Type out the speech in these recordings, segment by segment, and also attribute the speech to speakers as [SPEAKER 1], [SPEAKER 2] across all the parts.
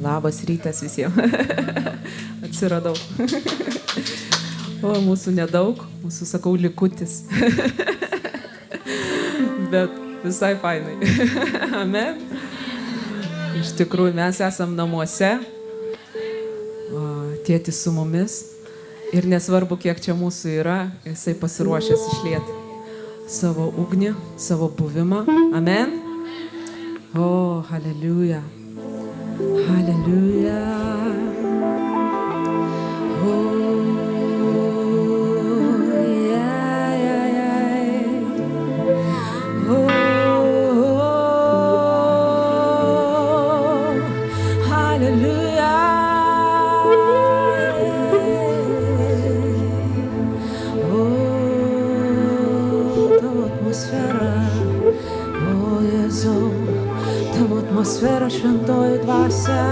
[SPEAKER 1] Labas rytas visiems. Atsiradau. O mūsų nedaug, mūsų, sakau, likutis. Bet visai fainai. Amen. Iš tikrųjų, mes esam namuose. Tėtis su mumis. Ir nesvarbu, kiek čia mūsų yra, jisai pasiruošęs išlieti savo ugnį, savo buvimą. Amen. O, haleliuja. Halleluja. Oh, yeah, yeah, yeah. Oh, halleluja. Oh, tavo atmosfera, o Jėzau. Tavo atmosfera, šventoji dvasia.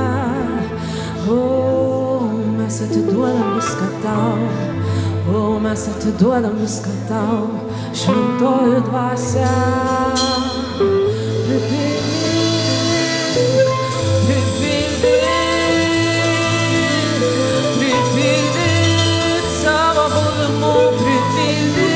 [SPEAKER 1] O, mes atiduodam viską tau. O, mes atiduodam viską tau. Šventoji dvasia. Pripildyk savo buvimu. Pripildyk.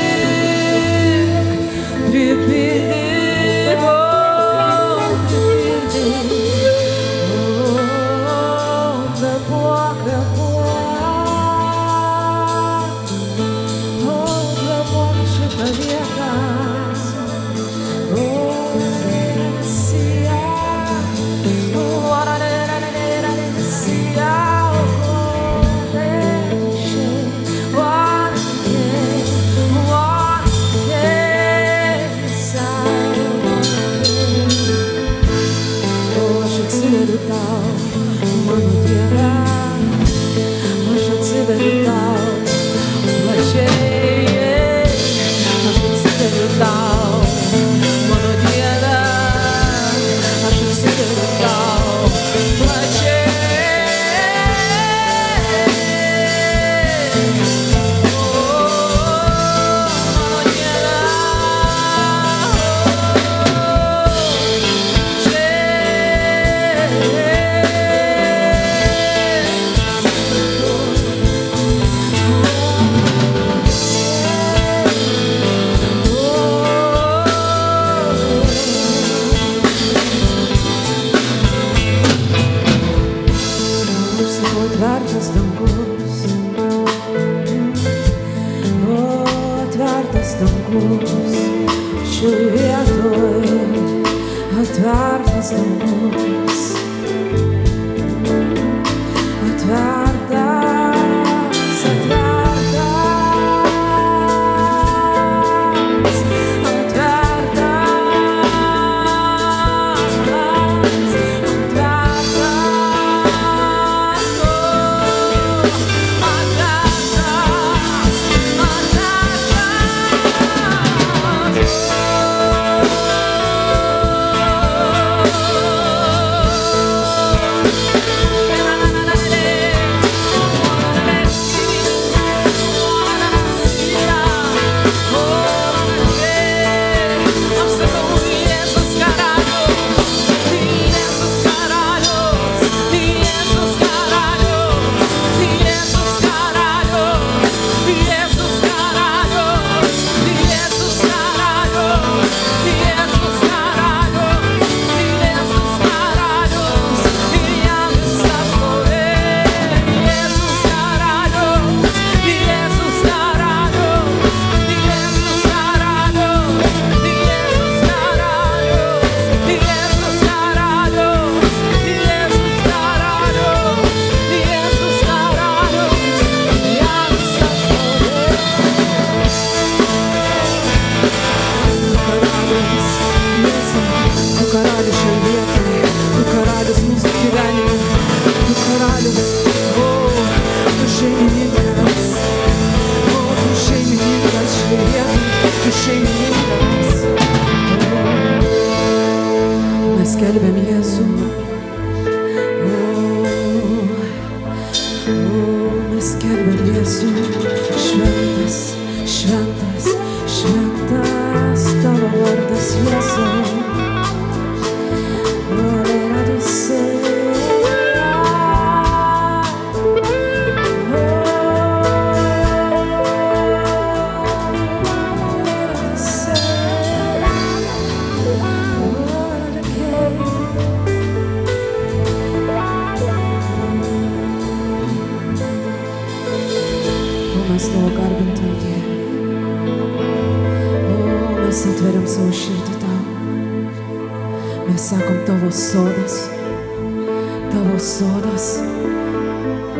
[SPEAKER 1] sakom tavo sodas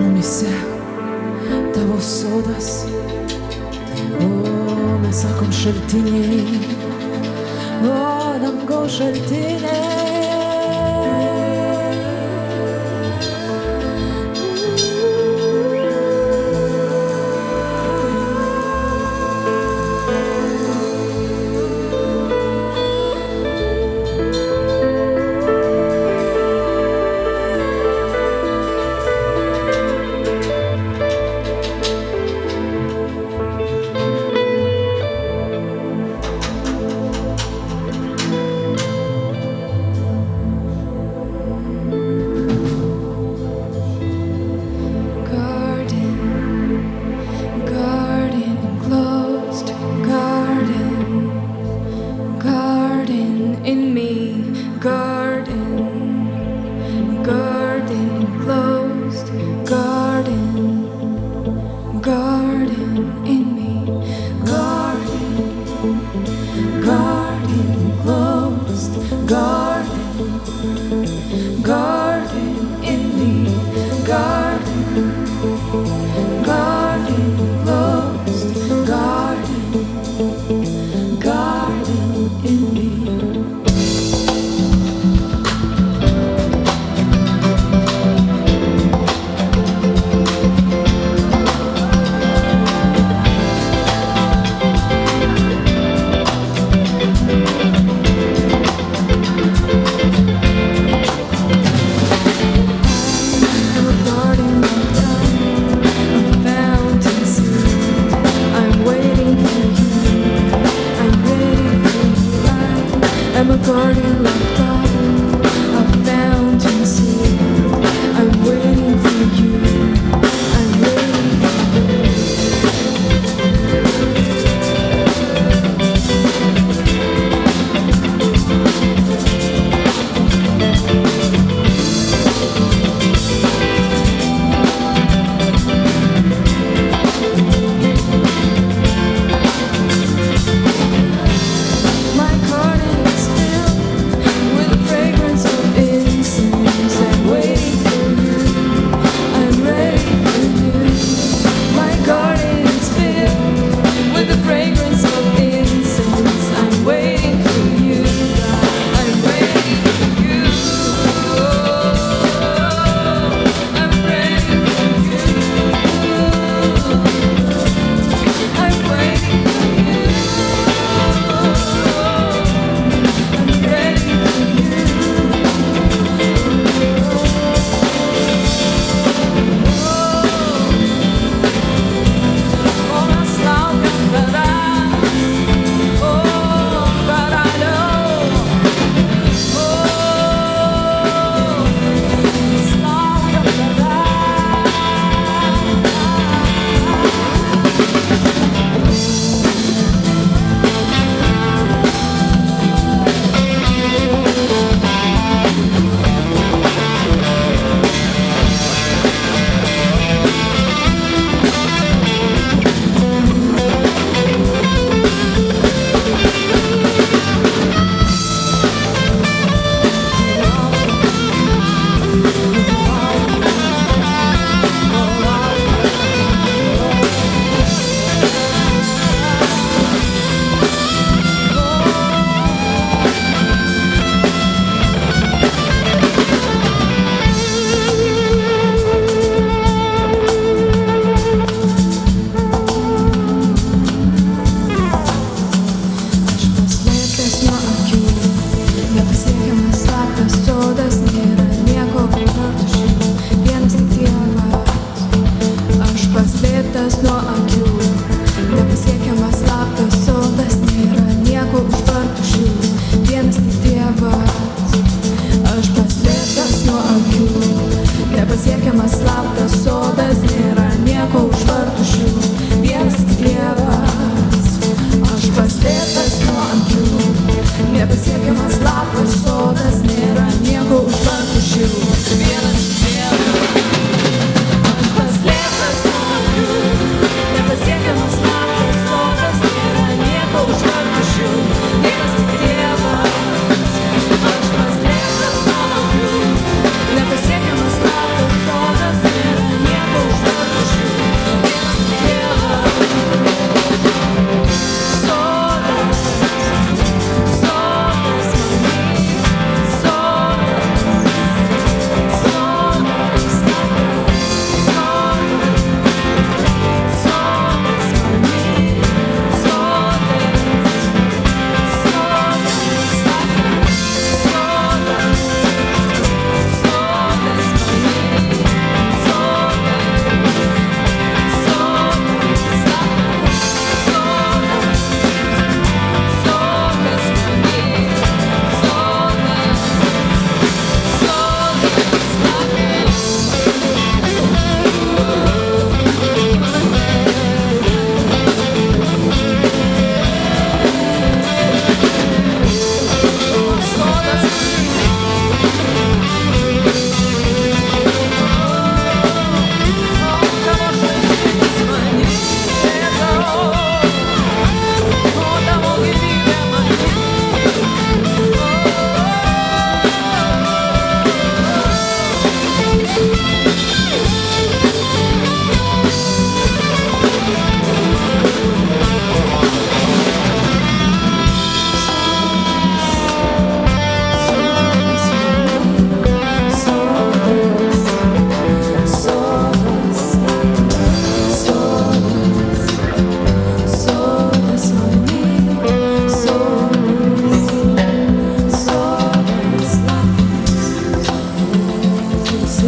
[SPEAKER 1] mumise, tavo sodas. O, mes sakom šaltiniai, o, dangaus šaltiniai.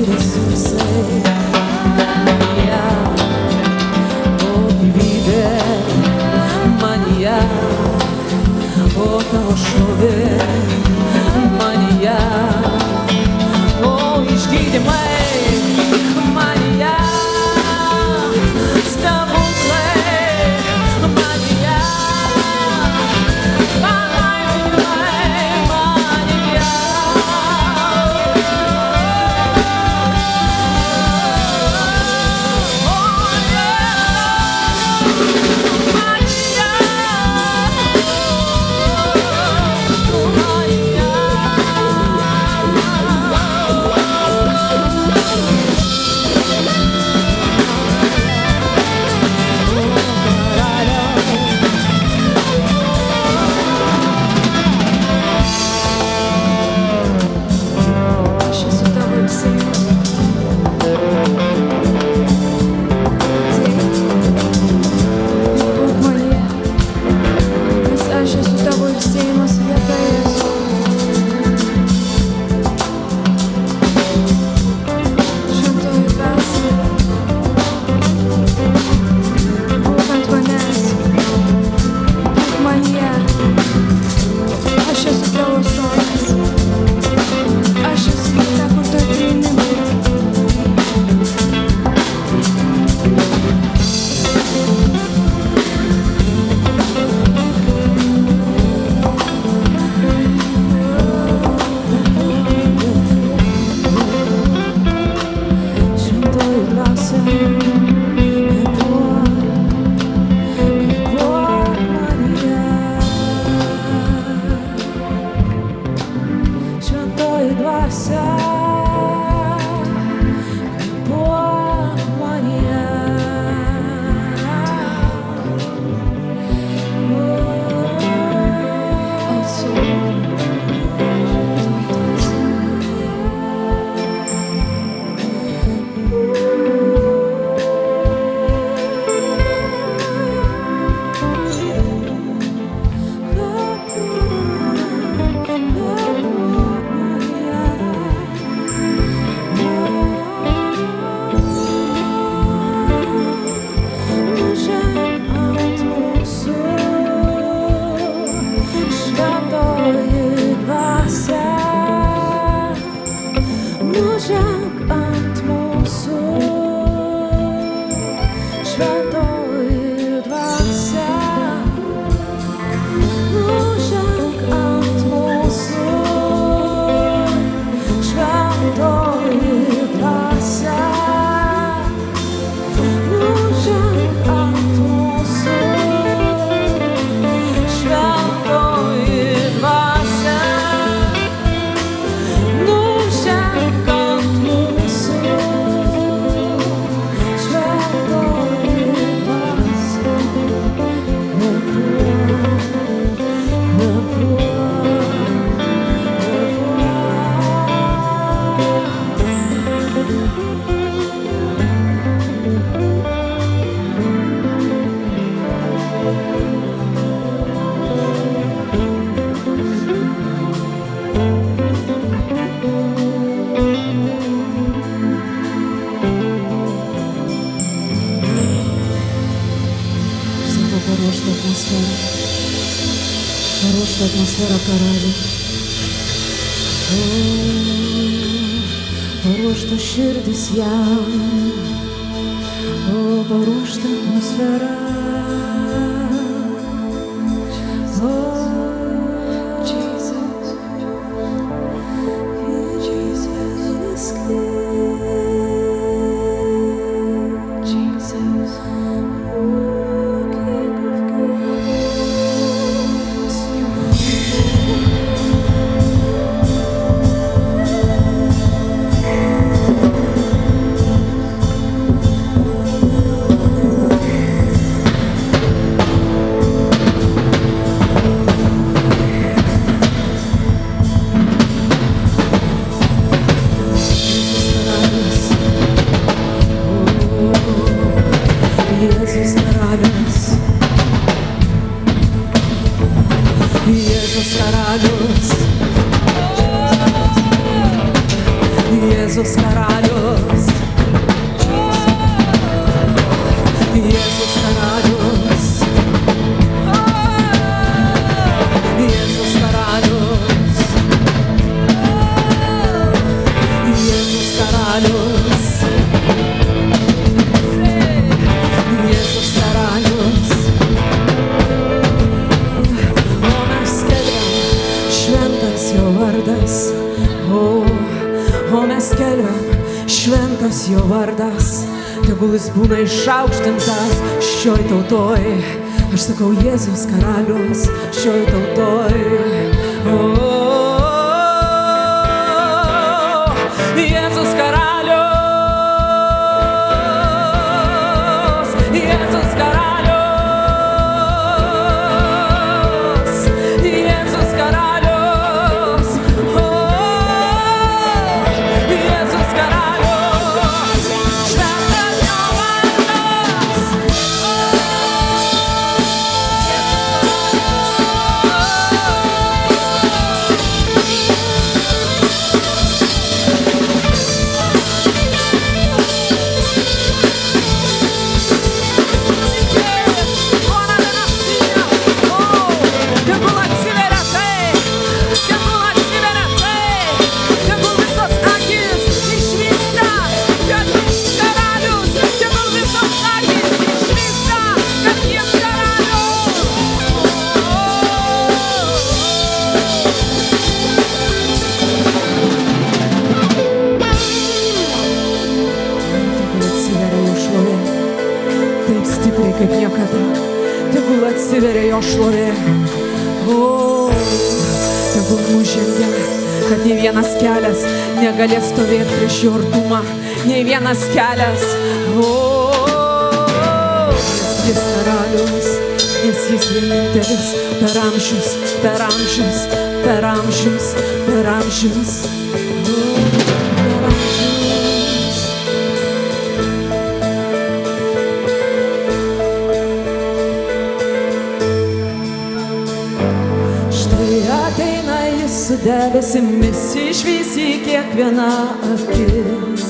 [SPEAKER 1] resursai, manyje, o gyvybė, manyje, o tavo šlovė, manyje, o išgydymai, manyje, stebuklai, manyje, palaiminimai, manyje.
[SPEAKER 2] Paruošta atmosfera karaliui. Paruošta širdis jam. Paruošta atmosfera. Jėzus
[SPEAKER 1] karalius. Jėzus karalius. Jėzus karalius. Jėzus karalius. Jėzus karalius. O mes skelbiam, šventas jo vardas. O mes skelbiam, šventas jo vardas. Tegul jis būna išaukštintas šioj tautoj. Aš sakau, Jėzus karalius šioj tautoj. Jėzus karalius. Jėzus karalius. Jėzus karalius. Jėzus karalius. Šventas jo vardas. Kaip niekada, tegul atsiveria jo šlovė. Tegul nužengia, kad nei vienas kelias negalės stovėti prieš jo artumą, nei vienas kelias. Nes jis karalius, nes jis vienintelis per amžius, per amžius, per amžius, per amžius. Su debesimis išvys į kiekvieną akis,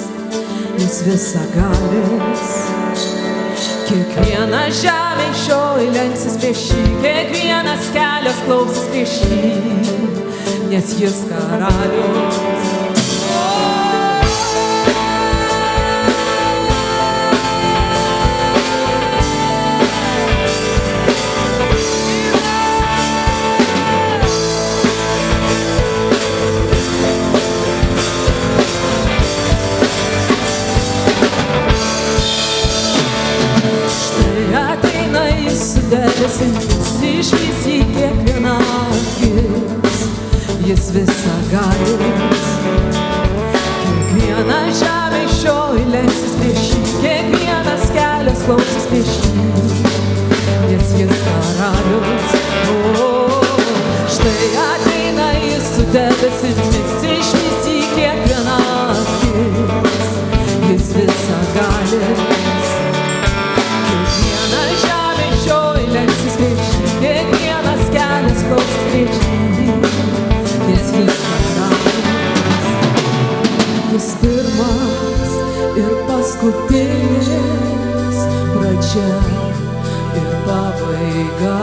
[SPEAKER 1] jis visagalis. Kiekviena žemė šioj lenksis prieš jį, kiekvienas kelias klausis prieš jį, nes jis karalius. Debesimis išvys į kiekvieną akis, jis visagalis. Kiekviena žemė šioj lenksis prieš jį, kiekvienas kelias klausis prieš jį, nes jis karalius. Štai ateina jis su debesimis išvys į kiekvieną akis, jis visagalis. Kiekvienas kelias klausis prieš jį, nes jis karalius. Jis pirmas ir paskutinis, pradžia ir pabaiga.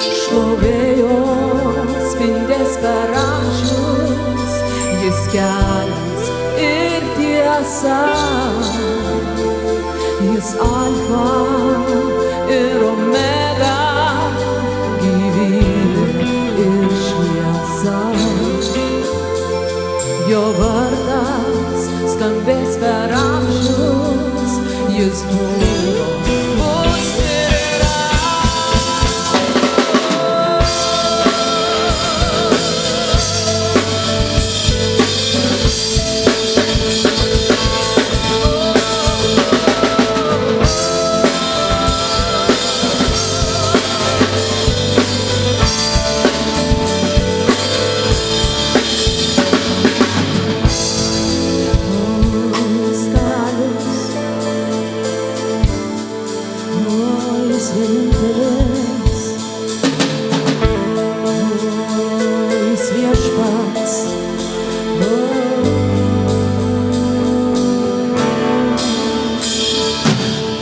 [SPEAKER 1] Šlovė jo spindės per amžius, jis kelias ir tiesa. Jis alfa ir omega, gyvybė ir šviesa. Jo vardas skambės per amžius, jis buvo, bus ir yra.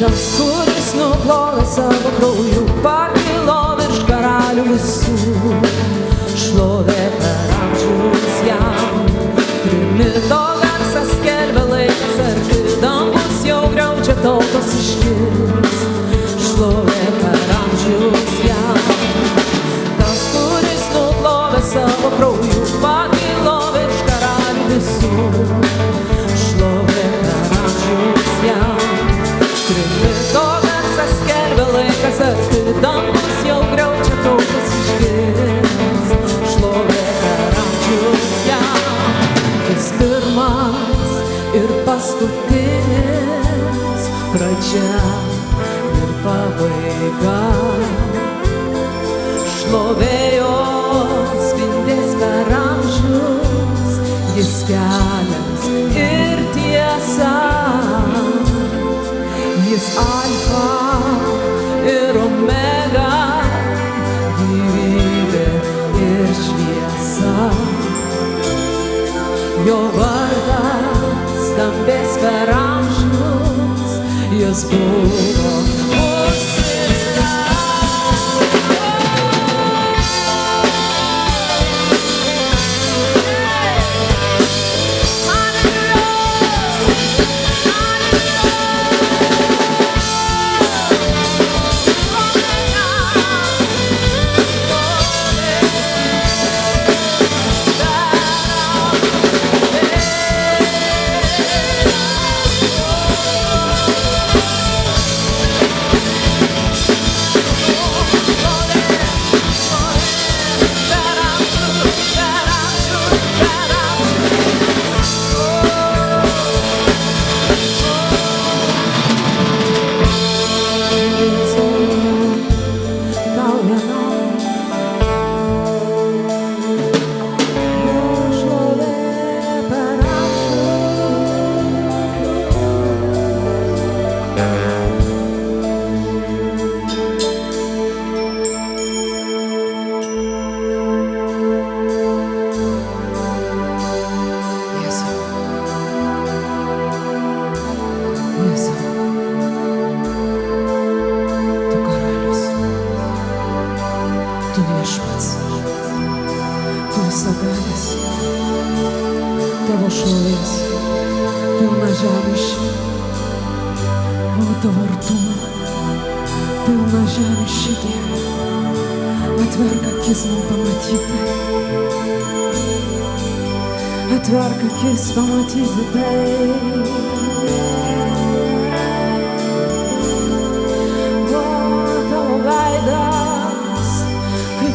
[SPEAKER 2] Tas, kuris nuplovė savo krauju, pakilo virš karalių visų. Šlovė per amžius jam, trimito garsas skelbia laikas arti, dangus jau griaudžia, tautos iškils. Šlovė per amžius jam. Tas, kuris nuplovė savo krauju, pakilo virš karalių visų. Šlovė per amžius jam. Trimito garsas skelbia laikas arti, dangus jau griaudžia, tautos iškils. Šlovė per amžius jam. Jis pirmas ir paskutinis, pradžia ir pabaiga. Šlovė jo spindės per amžius, jis kelias ir tiesa. Jis alfa ir omega, gyvybė ir šviesa. Jo vardas skambės per amžius, jis buvo užsira. Tu viešpats, tu visagalis, tavo šlovės pilna žemė ši, o tavo artumo pilna žemė ši Dieve. Atverk akis man pamatyti, atverk akis pamatyti tai.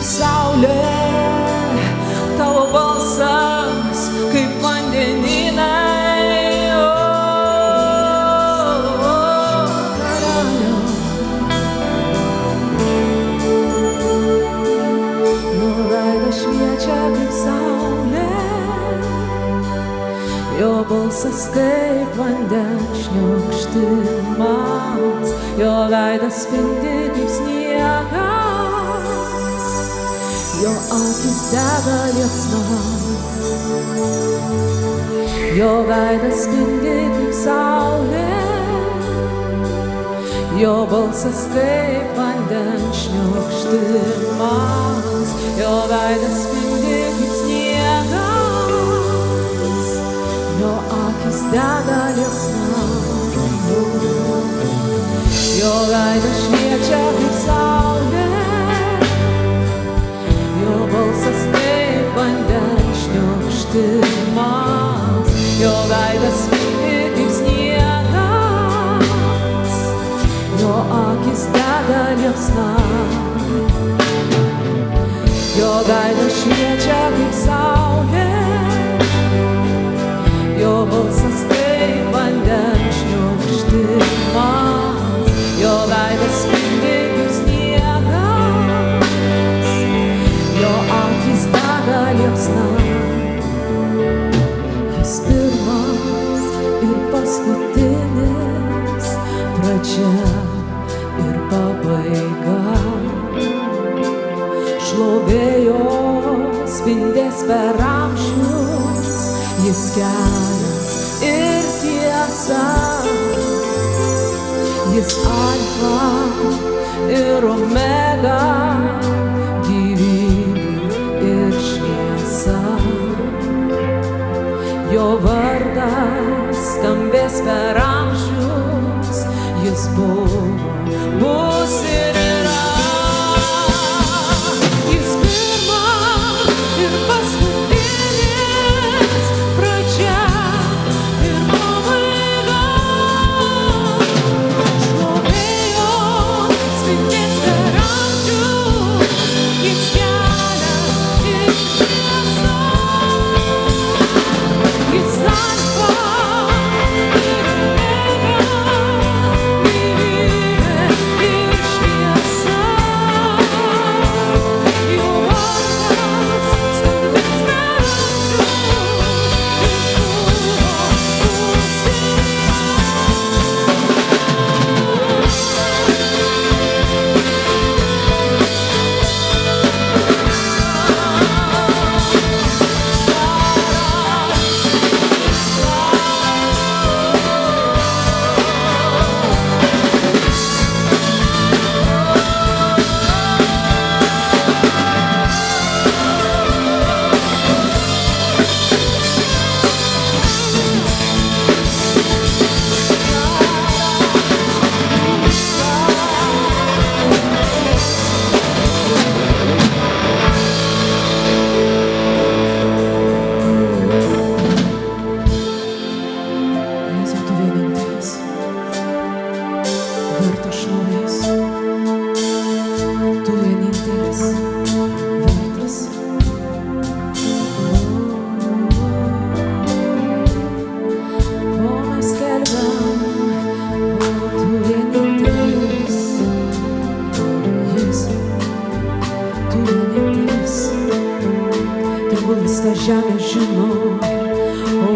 [SPEAKER 2] Saulė, tavo balsas kaip vandenynai, karaliau. Jo veidas šviečia kaip saulė, jo balsas kaip vandens šniokštimas, jo veidas spindi kaip sniegas. Jo akis dega liepsna, jo veidas spindi kaip saulė, jo balsas kaip vandens šniokštimas, jo veidas spindi kaip sniegas, jo akis dega liepsna, jo veidas šviečia kaip saulė. Jo balsas taip vandens šniokštimas, jo veidas spindi kaip sniegas, jo akis dega liepsna, jo veidas šviečia kaip saulė, jo balsas taip vandens šniokštimas, jo veidas spindi kaip sniegas, jo akis dega liepsna. Jis pirmas ir paskutinis, pradžia ir pabaiga. Šlovė jo spindės per amžius, jis kelias ir tiesa. Jis alfa ir omega, gyvybė ir šviesa. Jo vardas skambės per amžius, jis buvo, bus ir yra. Jis pirma ir paskutinis, pradžia ir pabaiga. Šlovė jo spindės per amžius, jis kelias ir šviesa. Jis alfa ir omega, gyvybė ir šviesa. Jo vardas skambės per amžius, jis buvo, bus ir Jėzau, tu vienintelis, vertas šlovės. Tu vienintelis, vertas. O mes skelbiam, o tu vienintelis, Jėzau, tu vienintelis. Tegul visa žemė žino, o tu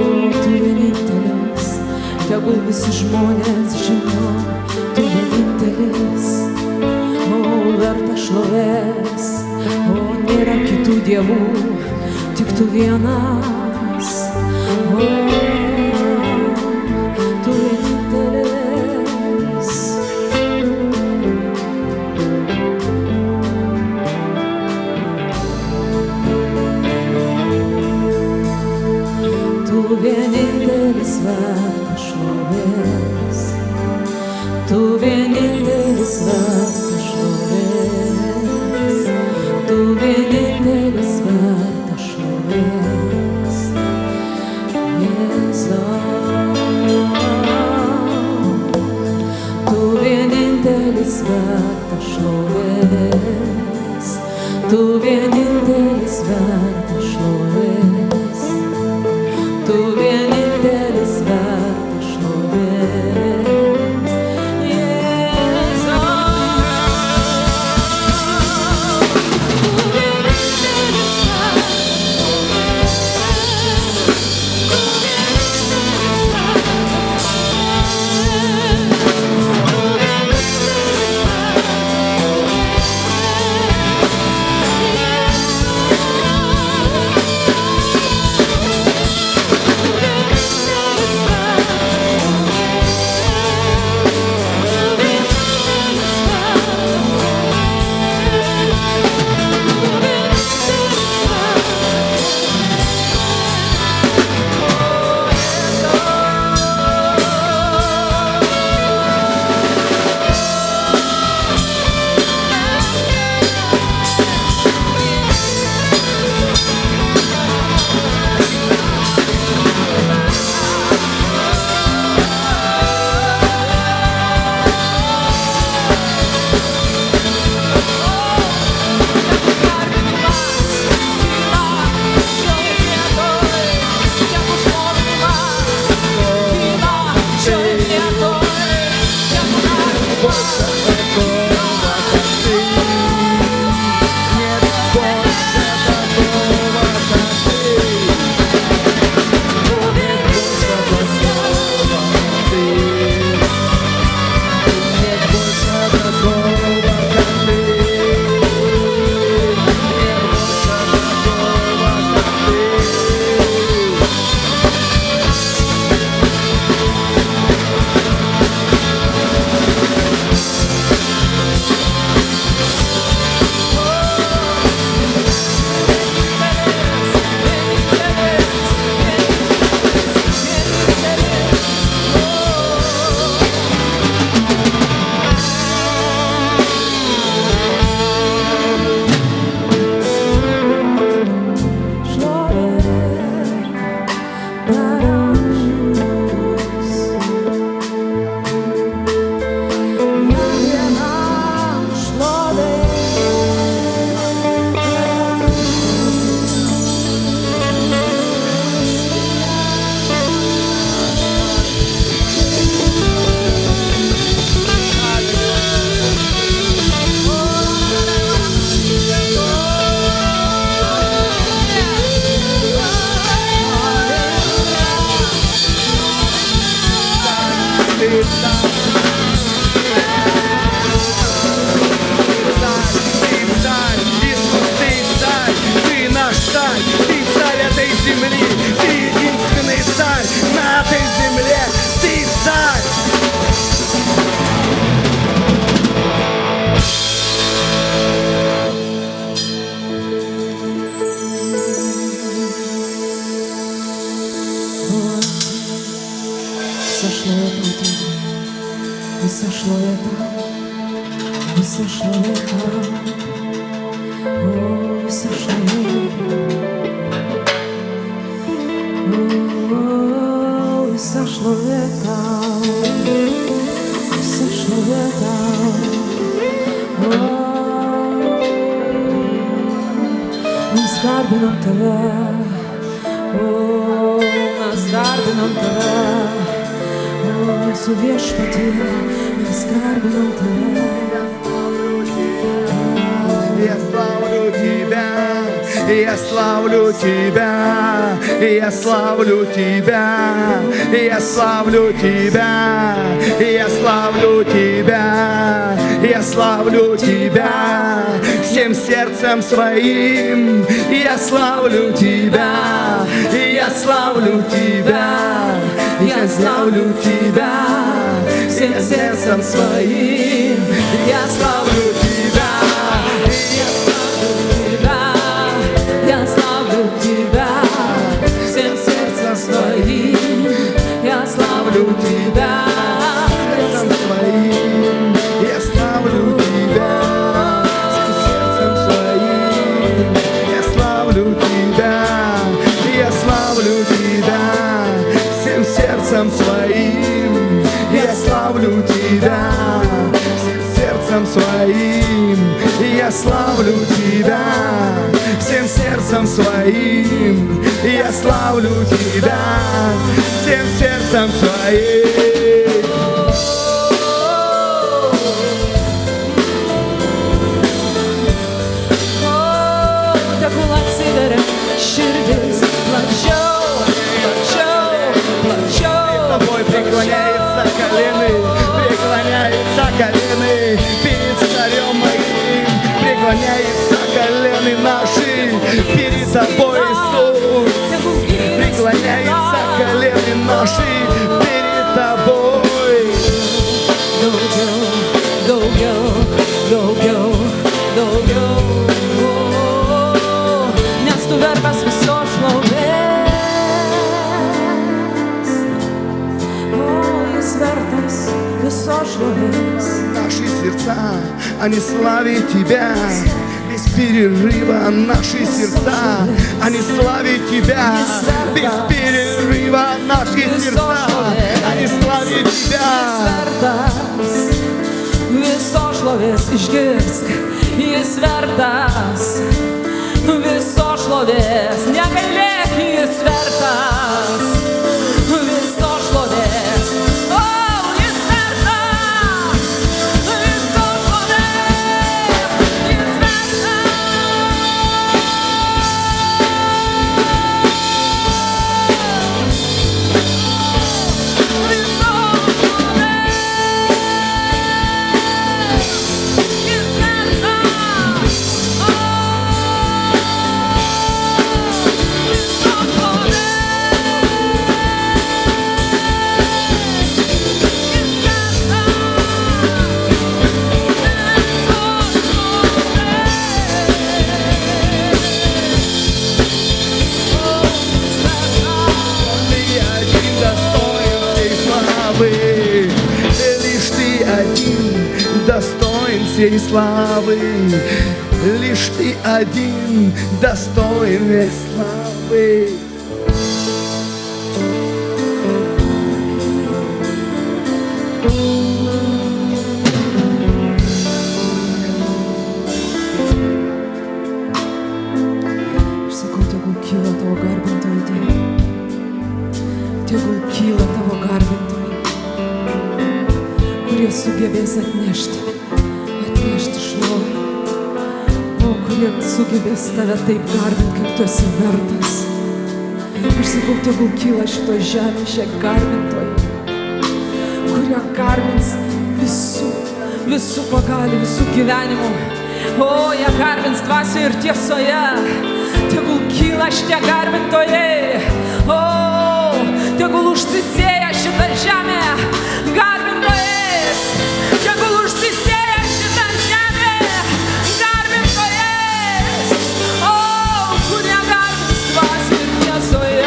[SPEAKER 2] vienintelis. Tegul visi žmonės žino, tu vienintelis, o vertas šlovės, o nėra kitų dievų, tik tu vienas, o tu vienintelis. Tu vienintelis vertas šlovės, tu vienintelis vertas šlovės, tu vienintelis vertas šlovės, Jėzau. Tu vienintelis vertas šlovės, tu vienintelis vertas šlovės. Tu vienintelis vertas šlovės, Jėzau. Tu vienintelis vertas šlovės, tu vienintelis vertas šlovės, garbinam tave, o, mes garbinam tave, o, su viešpatie, mes garbinam tave.
[SPEAKER 3] Я славлю тебя, я славлю тебя, я славлю тебя, я славлю тебя, я славлю тебя, я славлю тебя всем сердцем своим. Я славлю тебя, я славлю тебя, я славлю тебя всем сердцем своим. Я славлю тебя.
[SPEAKER 2] Я славлю тебя всем сердцем своим. Я славлю тебя
[SPEAKER 3] сердцем своим. Я славлю тебя всем сердцем своим. Я славлю тебя. Я славлю тебя всем сердцем своим. Я славлю тебя всем сердцем своим. Я славлю тебя всем сердцем своим. Я славлю тебя всем сердцем своим.
[SPEAKER 2] Tegul atsiveria širdis plačiau, plačiau, plačiau.
[SPEAKER 3] Тобой преклоняются колени перед царем моим. Преклоняются колени наши перед тобой, Иисус. Преклоняются колени наши перед тобой.
[SPEAKER 2] Daugiau, nes tu vertas visos šlovės. Jis vertas visos šlovės.
[SPEAKER 3] Наши сердца, они славят Тебя. Без перерыва наши сердца, они славят Тебя. Без перерыва наши сердца, они славят Тебя.
[SPEAKER 2] Visos šlovės išgirsk, jis vertas visos šlovės, negailėk, jis vertas visos šlovės. O, jis vertas visos šlovės, jis vertas.
[SPEAKER 3] Всей славы, лишь Ты один достоин всей славы.
[SPEAKER 2] Aš sakau, tegul kyla tavo garbintojai Dieve, tegul kyla tavo garbintojai, kurie sugebės atnešti šlovę, o kurie sugebės tave taip garbinti, kaip tu esi vertas. Aš sakau, tegul kyla šito žemė šie garbintojai, kurie garbins visų pagalį, visų gyvenimų. O, jie garbins dvasioje ir tiesoje. Tegul kyla šitie garbintojai. O, tegul užsisėja šitą žemę garbintojais. Tegul užsisėja šitą žemę garbintojais. O, kurie garbins dvasioje ir tiesoje.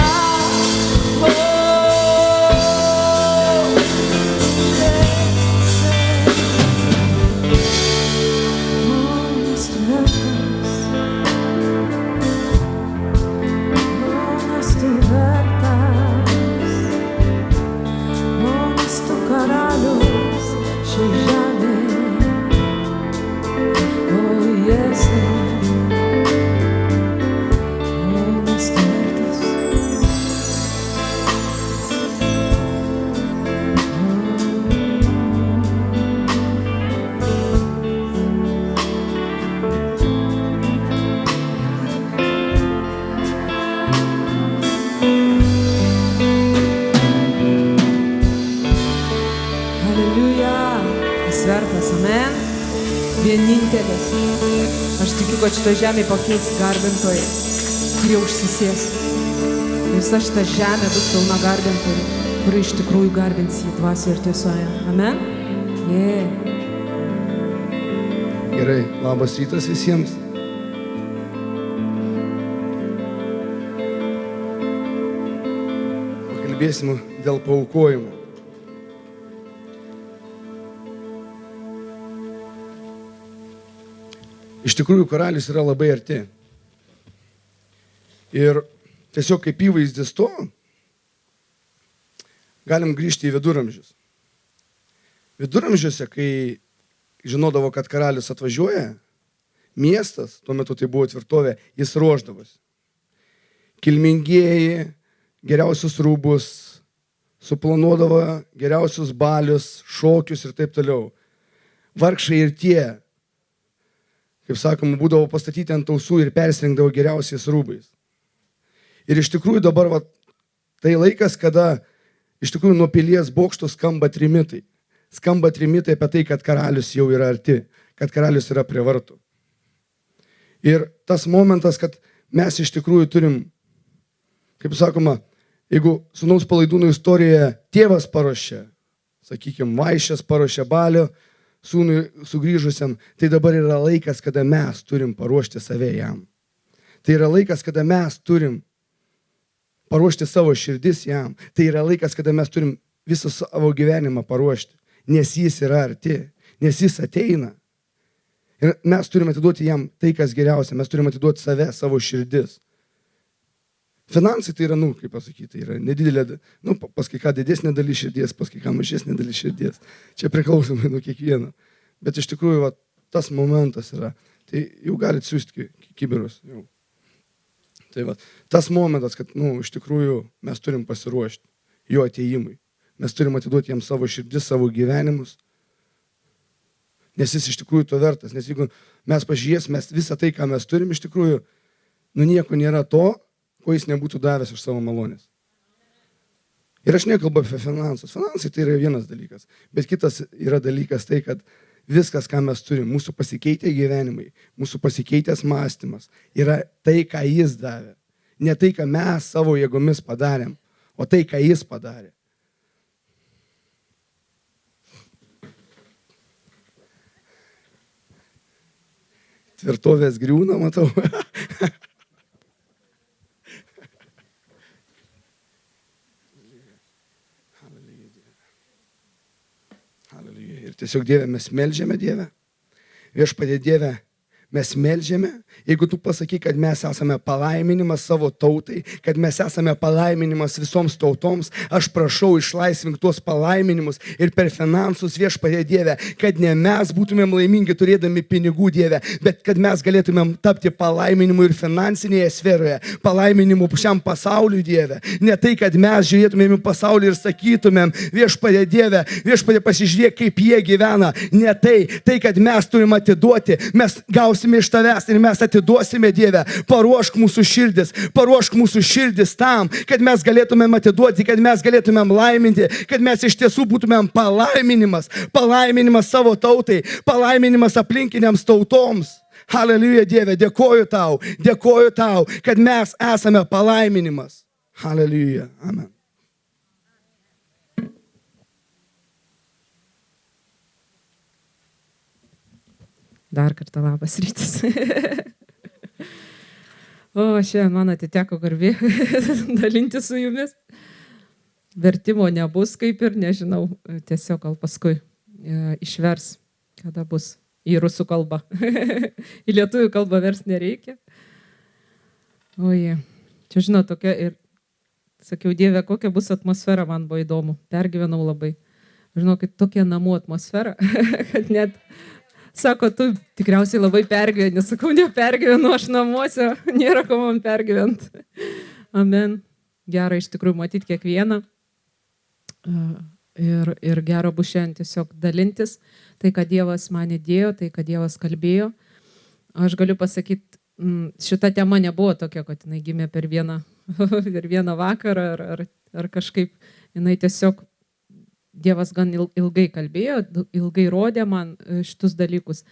[SPEAKER 2] Vienintelis. Aš tikiu, kad šitą žemę pakils garbintojai, kurie užsisės. Visa šitą žemę bus pilna garbintojų, kurie iš tikrųjų garbins jį dvasioje ir tiesoje. Amen?
[SPEAKER 3] Gerai, labas rytas visiems. Pakalbėsim dėl paaukojimo. Iš tikrųjų, karalius yra labai arti. Ir tiesiog kaip įvaizdis to, galim grįžti į viduramžius. Viduramžiuose, kai žinodavo, kad karalius atvažiuoja, miestas, tuo metu tai buvo tvirtovė, jis ruošdavosi. Kilmingieji, geriausius rūbus, suplanuodavo geriausius balius, šokius ir taip toliau. Vargšai ir tie, kaip sakoma, būdavo pastatyti ant ausų ir persirengdavo geriausiais rūbais. Ir iš tikrųjų dabar tai laikas, kada iš tikrųjų nuo pilies bokšto skamba trimitai. Skamba trimitai apie tai, kad karalius jau yra arti, kad karalius yra prie vartų. Ir tas momentas, kad mes iš tikrųjų turim, kaip sakoma, jeigu sūnaus palaidūno istorijoje tėvas paruošė, sakykime, vaišės paruošė balio, sūnui sugrįžusiam, tai dabar yra laikas, kada mes turim paruošti save jam. Tai yra laikas, kada mes turim paruošti savo širdis jam. Tai yra laikas, kada mes turim visą savo gyvenimą paruošti, nes jis yra arti, nes jis ateina. Ir mes turim atiduoti jam tai, kas geriausia, mes turim atiduoti save, savo širdis. Finansai tai yra, kaip pasakyti, tai yra nedidelė, pas kai ką didesnė dalis širdies, pas kai ką mažesnė dalis širdies. Čia priklausomai nuo kiekvieno. Bet iš tikrųjų, tas momentas yra. Tai jau galit siūsti kibirus. Jau. Tai tas momentas, kad, iš tikrųjų, mes turim pasiruošti jo atėjimui. Mes turim atiduoti jam savo širdis, savo gyvenimus. Nes jis iš tikrųjų to vertas. Nes jeigu mes pažiūrės, mes visą tai, ką mes turim, iš tikrųjų, nieko nėra to, ko jis nebūtų davęs iš savo malonės. Ir aš nekalbu apie finansus. Finansai tai yra vienas dalykas. Bet kitas yra dalykas tai, kad viskas, ką mes turim, mūsų pasikeitę gyvenimai, mūsų pasikeitęs mąstymas, yra tai, ką jis davė. Ne tai, ką mes savo jėgomis padarėm, o tai, ką jis padarė. Tvirtovės griūna, matau. Ir tiesiog Dieve, mes meldžiame Dieve. Viešpatie Dieve, mes meldžiame. Jeigu tu pasakai, kad mes esame palaiminimas savo tautai, kad mes esame palaiminimas visoms tautoms, aš prašau, išlaisvink tuos palaiminimus ir per finansus, Viešpatie Dieve, kad ne mes būtumėm laimingi turėdami pinigų, Dieve, bet kad mes galėtumėm tapti palaiminimu ir finansinėje sferoje, palaiminimu šiam pasauliui, Dieve. Ne tai, kad mes žiūrėtumėm į pasaulį ir sakytumėm, Viešpatie Dieve, Viešpatie pasižiūrėk, kaip jie gyvena. Ne tai, kad mes turim atiduoti, mes gausim gausime iš tavęs ir mes atiduosime Dievę. Paruošk mūsų širdis tam, kad mes galėtumėm atiduoti, kad mes galėtumėm laiminti, kad mes iš tiesų būtumėm palaiminimas savo tautai, palaiminimas aplinkiniams tautoms. Haleliuja Dieve, dėkoju tau, kad mes esame palaiminimas. Haleliuja. Amen.
[SPEAKER 1] Dar kartą labas rytas. O, šiandien man atiteko garbė dalinti su jumis. Vertimo nebus kaip ir, nežinau, tiesiog gal paskui išvers, kada bus į rusų kalbą. Į lietuvių kalbą vers nereikia. Oje, čia žinau, tokia ir, sakiau, Dieve, kokia bus atmosfera, man buvo įdomu. Pergyvenau labai. Žinau, kad tokia namų atmosfera, kad net, sako, tu tikriausiai labai pergyveni. Sakau, nepergyvenu, aš namuose, nėra ko man pergyventi. Amen. Gera iš tikrųjų matyti kiekvieną. Ir gero bus šiandien tiesiog dalintis. Tai, kad Dievas man įdėjo, tai, kad Dievas kalbėjo. Aš galiu pasakyti, šita tema nebuvo tokia, kad jinai gimė per vieną vakarą ar kažkaip. Jinai tiesiog, Dievas gan ilgai kalbėjo, ilgai rodė man šitus dalykus.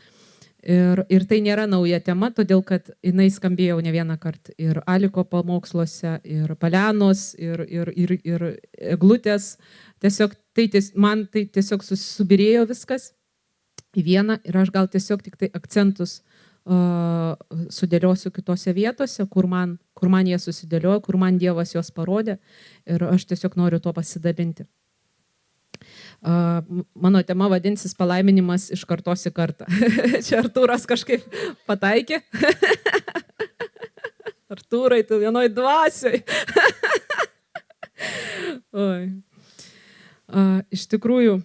[SPEAKER 1] Ir tai nėra nauja tema, todėl kad jinai skambėjo ne vieną kartą. Ir Aliko pamoksluose, ir Palenos, ir Eglutės. Tiesiog man tai tiesiog subirėjo viskas į vieną ir aš gal tiesiog tik tai akcentus sudėliosiu kitose vietose, kur man jie susidėliojo, kur man Dievas juos parodė ir aš tiesiog noriu tuo pasidalinti. Mano tema vadinsis palaiminimas iš kartos į kartą. Čia Artūras kažkaip pataikė. Artūrai, tu vienoj dvasioj. Oi. Iš tikrųjų,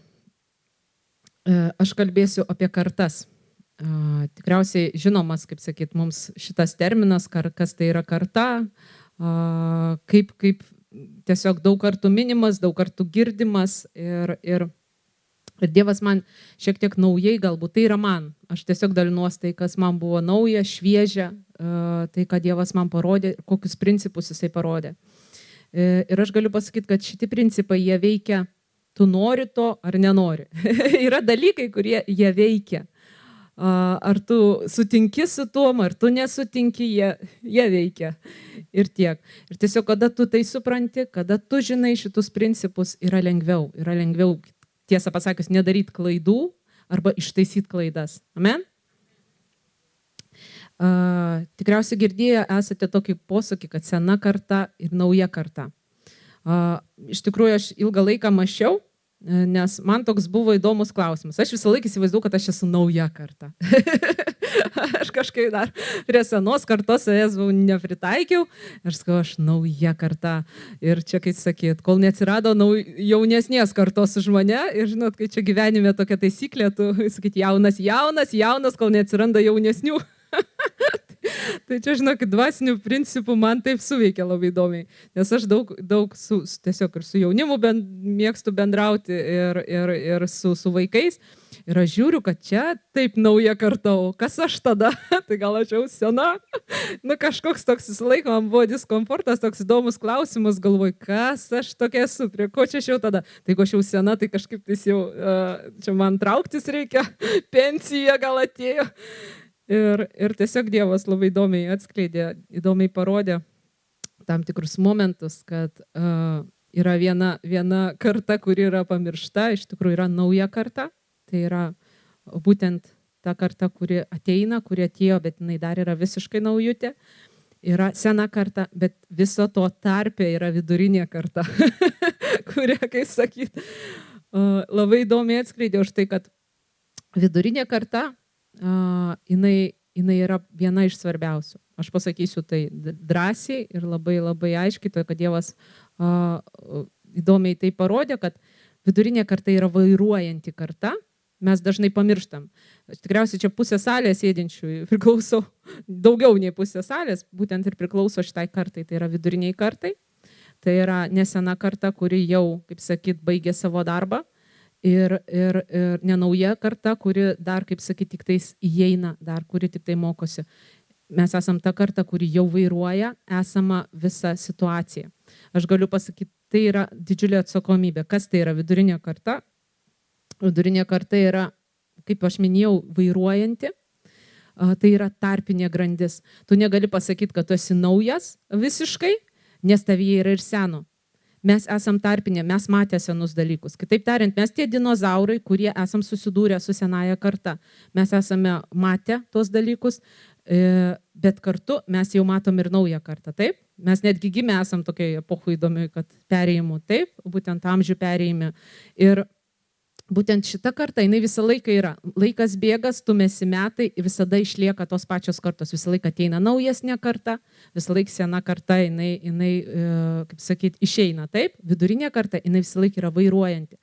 [SPEAKER 1] aš kalbėsiu apie kartas. Tikriausiai žinomas, kaip sakyt, mums šitas terminas, kas tai yra karta, kaip tiesiog daug kartų minimas, daug kartų girdimas ir Dievas man šiek tiek naujai, galbūt tai yra man. Aš tiesiog dalinuosi tai, kas man buvo nauja, šviežia, tai, ką Dievas man parodė, kokius principus jisai parodė. Ir aš galiu pasakyti, kad šitie principai, jie veikia, tu nori to ar nenori. Yra dalykai, kurie jie veikia. Ar tu sutinki su tuom, ar tu nesutinki, jie veikia. Ir tiek. Ir tiesiog, kada tu tai supranti, kada tu žinai šitus principus, yra lengviau. Yra lengviau, tiesą pasakius, nedaryti klaidų arba ištaisyti klaidas. Amen? Tikriausiai girdėję esate tokį posakį, kad sena karta ir nauja karta. Iš tikrųjų, aš ilgą laiką mąsčiau, nes man toks buvo įdomus klausimas. Aš visą laiką įsivaizduoju, kad aš esu nauja karta. Aš kažkaip dar prie senos kartos savęs nepritaikiau. Aš sakau, aš nauja karta. Ir čia, kaip sakyt, kol neatsirado jaunesnės kartos už mane, ir žinot, kai čia gyvenime tokia taisyklė, tu sakyt, jaunas, kol neatsiranda jaunesnių. Tai čia, žinokit, dvasinių principų man taip suveikia labai įdomiai, nes aš daug tiesiog ir su jaunimu mėgstu bendrauti ir su vaikais. Ir aš žiūriu, kad čia taip nauja karta, o kas aš tada? Tai gal aš jau sena? Kažkoks toks įsilaiko, man buvo diskomfortas, toks įdomus klausimas, galvoju, kas aš tokia esu, prie ko čia aš jau tada? Tai jeigu aš jau sena, tai kažkaip tais jau čia man trauktis reikia, pensija gal atėjo. Ir tiesiog Dievas labai įdomiai atskleidė, įdomiai parodė tam tikrus momentus, kad yra viena karta, kuri yra pamiršta, iš tikrųjų yra nauja karta. Tai yra būtent ta karta, kuri ateina, kuri atėjo, bet jinai dar yra visiškai naujutė. Yra sena karta, bet viso to tarpe yra vidurinė karta, kuria, kaip sakyt, labai įdomiai atskleidė už tai, kad vidurinė karta jinai yra viena iš svarbiausių. Aš pasakysiu tai drąsiai ir labai labai aiškiai, to, kad Dievas įdomiai tai parodė, kad vidurinė karta yra vairuojanti karta. Mes dažnai pamirštam. Tikriausiai čia pusė salės sėdinčių priklauso, daugiau nei pusė salės, būtent ir priklauso šitai kartai, tai yra viduriniai kartai. Tai yra nesena karta, kuri jau, kaip sakyt, baigė savo darbą.
[SPEAKER 2] ir ne nauja karta, kuri dar, kaip sakyti, tik tais įeina, dar kuri tik tai mokosi. Mes esam ta karta, kuri jau vairuoja esamą visą situaciją. Aš galiu pasakyti, tai yra didžiulė atsakomybė. Kas tai yra vidurinė karta? Vidurinė karta yra, kaip aš minėjau, vairuojanti. Tai yra tarpinė grandis. Tu negali pasakyti, kad tu esi naujas visiškai, nes tavyje yra ir seno. Mes esam tarpinė, mes matę senus dalykus. Kitaip tariant, mes tie dinozaurai, kurie esam susidūrę su senaja karta. Mes esame matę tuos dalykus, bet kartu mes jau matom ir naują kartą, taip? Mes netgi gimę esam tokiai epochų įdomi, kad perėjimų, taip? Būtent amžių perėjime. Ir būtent šita karta, jinai visą laiką yra. Laikas bėga, stumėsi metai ir visada išlieka tos pačios kartos. Visą laiką ateina naujesnė karta, visą laiką sena karta, jinai kaip sakyti, išeina. Taip, vidurinė karta, jinai visą laiką yra vairuojanti.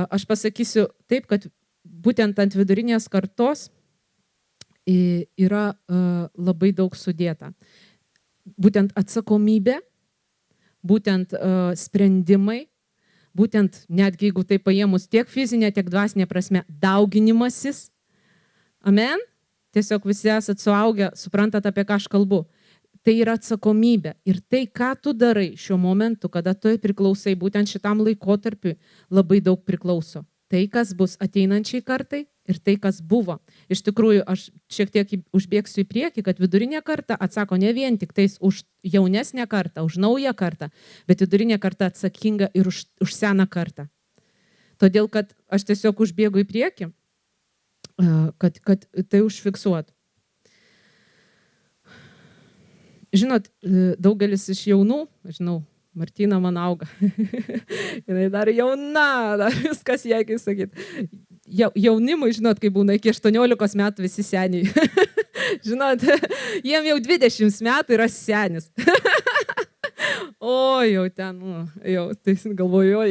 [SPEAKER 2] Aš pasakysiu taip, kad būtent ant vidurinės kartos yra labai daug sudėta. Būtent atsakomybė, būtent sprendimai, būtent netgi jeigu tai paėmus tiek fizinė, tiek dvasinė prasme, dauginimasis. Amen? Tiesiog visi esat suaugę, suprantat, apie ką aš kalbu. Tai yra atsakomybė. Ir tai, ką tu darai šiuo momentu, kada tu priklausai būtent šitam laikotarpiui, labai daug priklauso. Tai, kas bus ateinančiai kartai ir tai, kas buvo. Iš tikrųjų, aš šiek tiek užbėgsiu į priekį, kad vidurinė karta atsako ne vien tik tais už jaunesnę kartą, už naują kartą, bet vidurinė karta atsakinga ir už seną kartą. Todėl, kad aš tiesiog užbėgu į priekį, kad tai užfiksuotų. Žinot, daugelis iš jaunų, žinau, Martina man auga, jinai dar jauna, dar viskas jai, kaip sakyt. Jaunimui, žinot, kai būna iki 18 metų visi seniai. Žinot, jiem jau 20 metų yra senis. O, jau ten, jau, tai galvoju,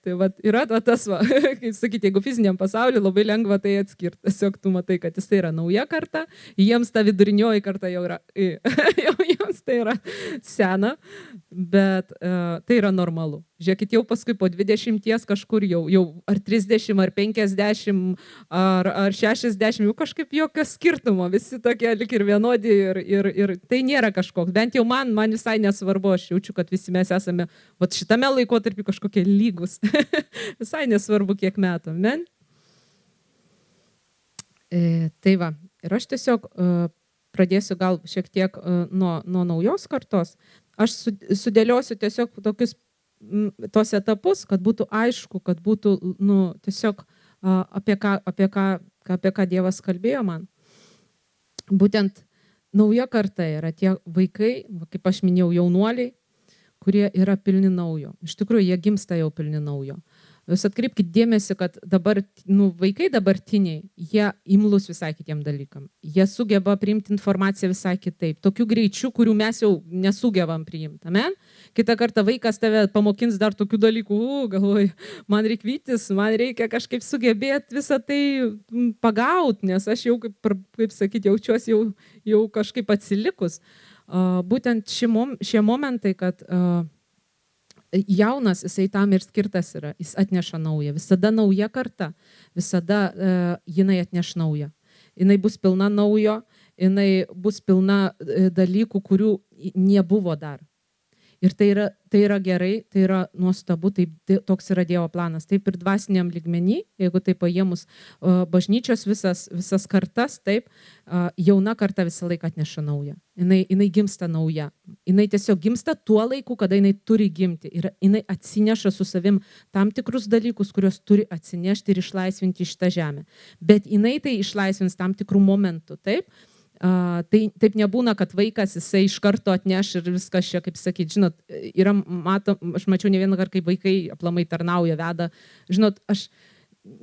[SPEAKER 2] tai va, yra tas, va, kaip sakyti, jeigu fiziniam pasauliu labai lengva tai atskirti. Tiesiog tu matai, kad jis tai yra nauja karta, jiems ta vidurinioji karta jau yra, jau jiems tai yra sena, bet tai yra normalu. Žiūrėkit, jau paskui po 20 kažkur jau ar 30, ar 50, ar 60, jau kažkaip jokio skirtumo, visi tokie lik ir vienodi ir tai nėra kažkoks. Bent jau man visai nesvarbu, aš jaučiu, kad visi mes esame šitame laikotarpį kažkokie lygus. Visai nesvarbu, kiek metų. Amen? Tai va, ir aš tiesiog pradėsiu gal šiek tiek nuo naujos kartos. Aš sudėliosiu tiesiog tokius tos etapus, kad būtų aišku, kad būtų tiesiog apie ką Dievas kalbėjo man. Būtent nauja karta yra tie vaikai, kaip aš minėjau, jaunuoliai, kurie yra pilni naujo. Iš tikrųjų, jie gimsta jau pilni naujo. Jūs atkreipkite dėmesį, kad dabar, vaikai dabartiniai, jie imlus visai kitiem dalykam. Jie sugeba priimti informaciją visai kitaip. Tokių greičių, kurių mes jau nesugebam priimti. Amen? Kitą kartą vaikas tave pamokins dar tokių dalykų, galvoju, man reikia vytis, man reikia kažkaip sugebėti visą tai pagauti, nes aš jau, kaip sakyti, jaučiuosi jau kažkaip atsilikus. Būtent šie momentai, kad jaunas, jisai tam ir skirtas yra, jis atneša naują. Visada nauja karta, visada jinai atneš naują. Jinai bus pilna naujo, jinai bus pilna dalykų, kurių nebuvo dar. Ir tai yra gerai, tai yra nuostabu, toks yra Dievo planas. Taip ir dvasiniam lygmenį, jeigu tai paėmus bažnyčios visas kartas, taip, jauna karta visą laiką atneša naują. Jinai gimsta nauja. Jinai tiesiog gimsta tuo laiku, kada jinai turi gimti. Ir jinai atsineša su savim tam tikrus dalykus, kuriuos turi atsinešti ir išlaisvinti šitą žemę. Bet jinai tai išlaisvins tam tikrų momentų, taip. Tai taip nebūna, kad vaikas jisai iš karto atneš ir viskas čia, kaip sakyti, žinot, aš mačiau ne vieną kartą, kaip vaikai aplamai tarnauja, veda. Žinot, aš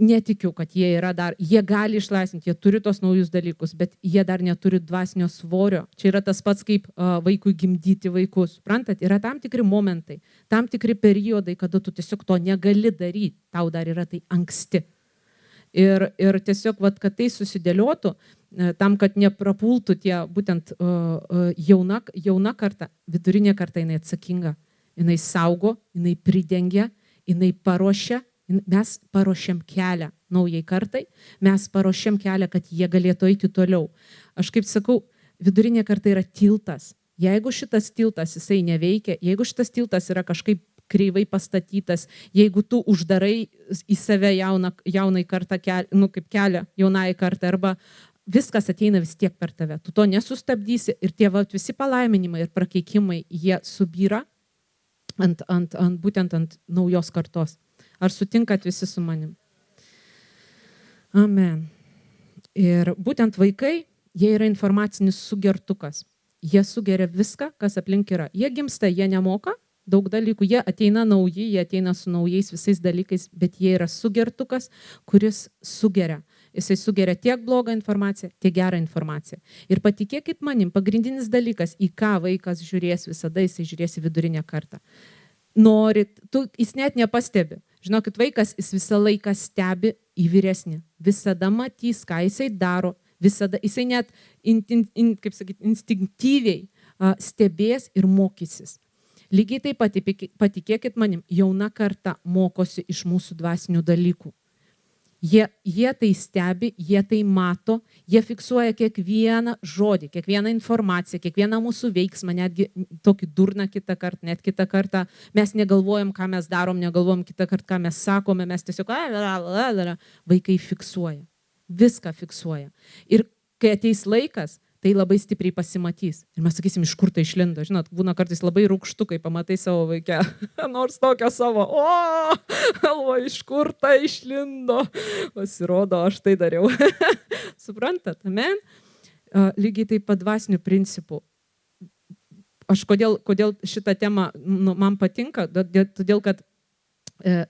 [SPEAKER 2] netikiu, kad jie yra jie gali išlaisvinti, jie turi tos naujus dalykus, bet jie dar neturi dvasinio svorio. Čia yra tas pats, kaip vaikui gimdyti vaikus. Suprantat, yra tam tikri momentai, tam tikri periodai, kada tu tiesiog to negali daryti, tau dar yra tai anksti. Ir tiesiog, kad tai susidėliotų, tam, kad neprapultų tie būtent jauna karta, vidurinė karta, jinai atsakinga, jinai saugo, jinai pridengia, jinai paruošia Mes paruošiam kelią naujai kartai, mes paruošiam kelią, kad jie galėtų eiti toliau. Aš kaip sakau, vidurinė karta yra tiltas. Jeigu šitas tiltas jisai neveikia, jeigu šitas tiltas yra kažkaip kreivai pastatytas, jeigu tu uždarai į save jaunai kartą, kaip kelią jaunai kartą, arba viskas ateina vis tiek per tave, tu to nesustabdysi ir tie visi palaiminimai ir prakeikimai, jie subyra būtent ant naujos kartos. Ar sutinkat visi su manim? Amen. Ir būtent vaikai, jie yra informacinis sugertukas. Jie sugeria viską, kas aplink yra. Jie gimsta, jie nemoka daug dalykų, jie ateina nauji, jie ateina su naujais visais dalykais, bet jie yra sugertukas, kuris sugeria. Jisai sugeria tiek blogą informaciją, tiek gerą informaciją. Ir patikėkit manim, pagrindinis dalykas, į ką vaikas žiūrės visada, jisai žiūrės į vidurinę kartą. Jis net nepastebi. Žinokit, vaikas, jis visą laiką stebi į vyresnį. Visada matys, ką jisai daro. Visada, jisai net instinktyviai stebės ir mokysis. Lygiai taip pat, patikėkit manim, jauna karta mokosi iš mūsų dvasinių dalykų. Jie tai stebi, jie tai mato, jie fiksuoja kiekvieną žodį, kiekvieną informaciją, kiekvieną mūsų veiksmą, netgi tokį durną kitą kartą, net kitą kartą mes negalvojam, ką mes darom, negalvojam kitą kartą, ką mes sakome, mes tiesiog vaikai fiksuoja, viską fiksuoja. Ir kai ateis laikas, tai labai stipriai pasimatys. Ir mes sakysim, iš kur tai išlindo. Žinot, būna kartais labai rūgštu, kai pamatai savo vaikę. Nors tokią savo, iš kur tai išlindo. Pasirodo, aš tai dariau. Suprantat, amen? Lygiai taip pat dvasinių principų. Aš kodėl šitą temą man patinka, todėl kad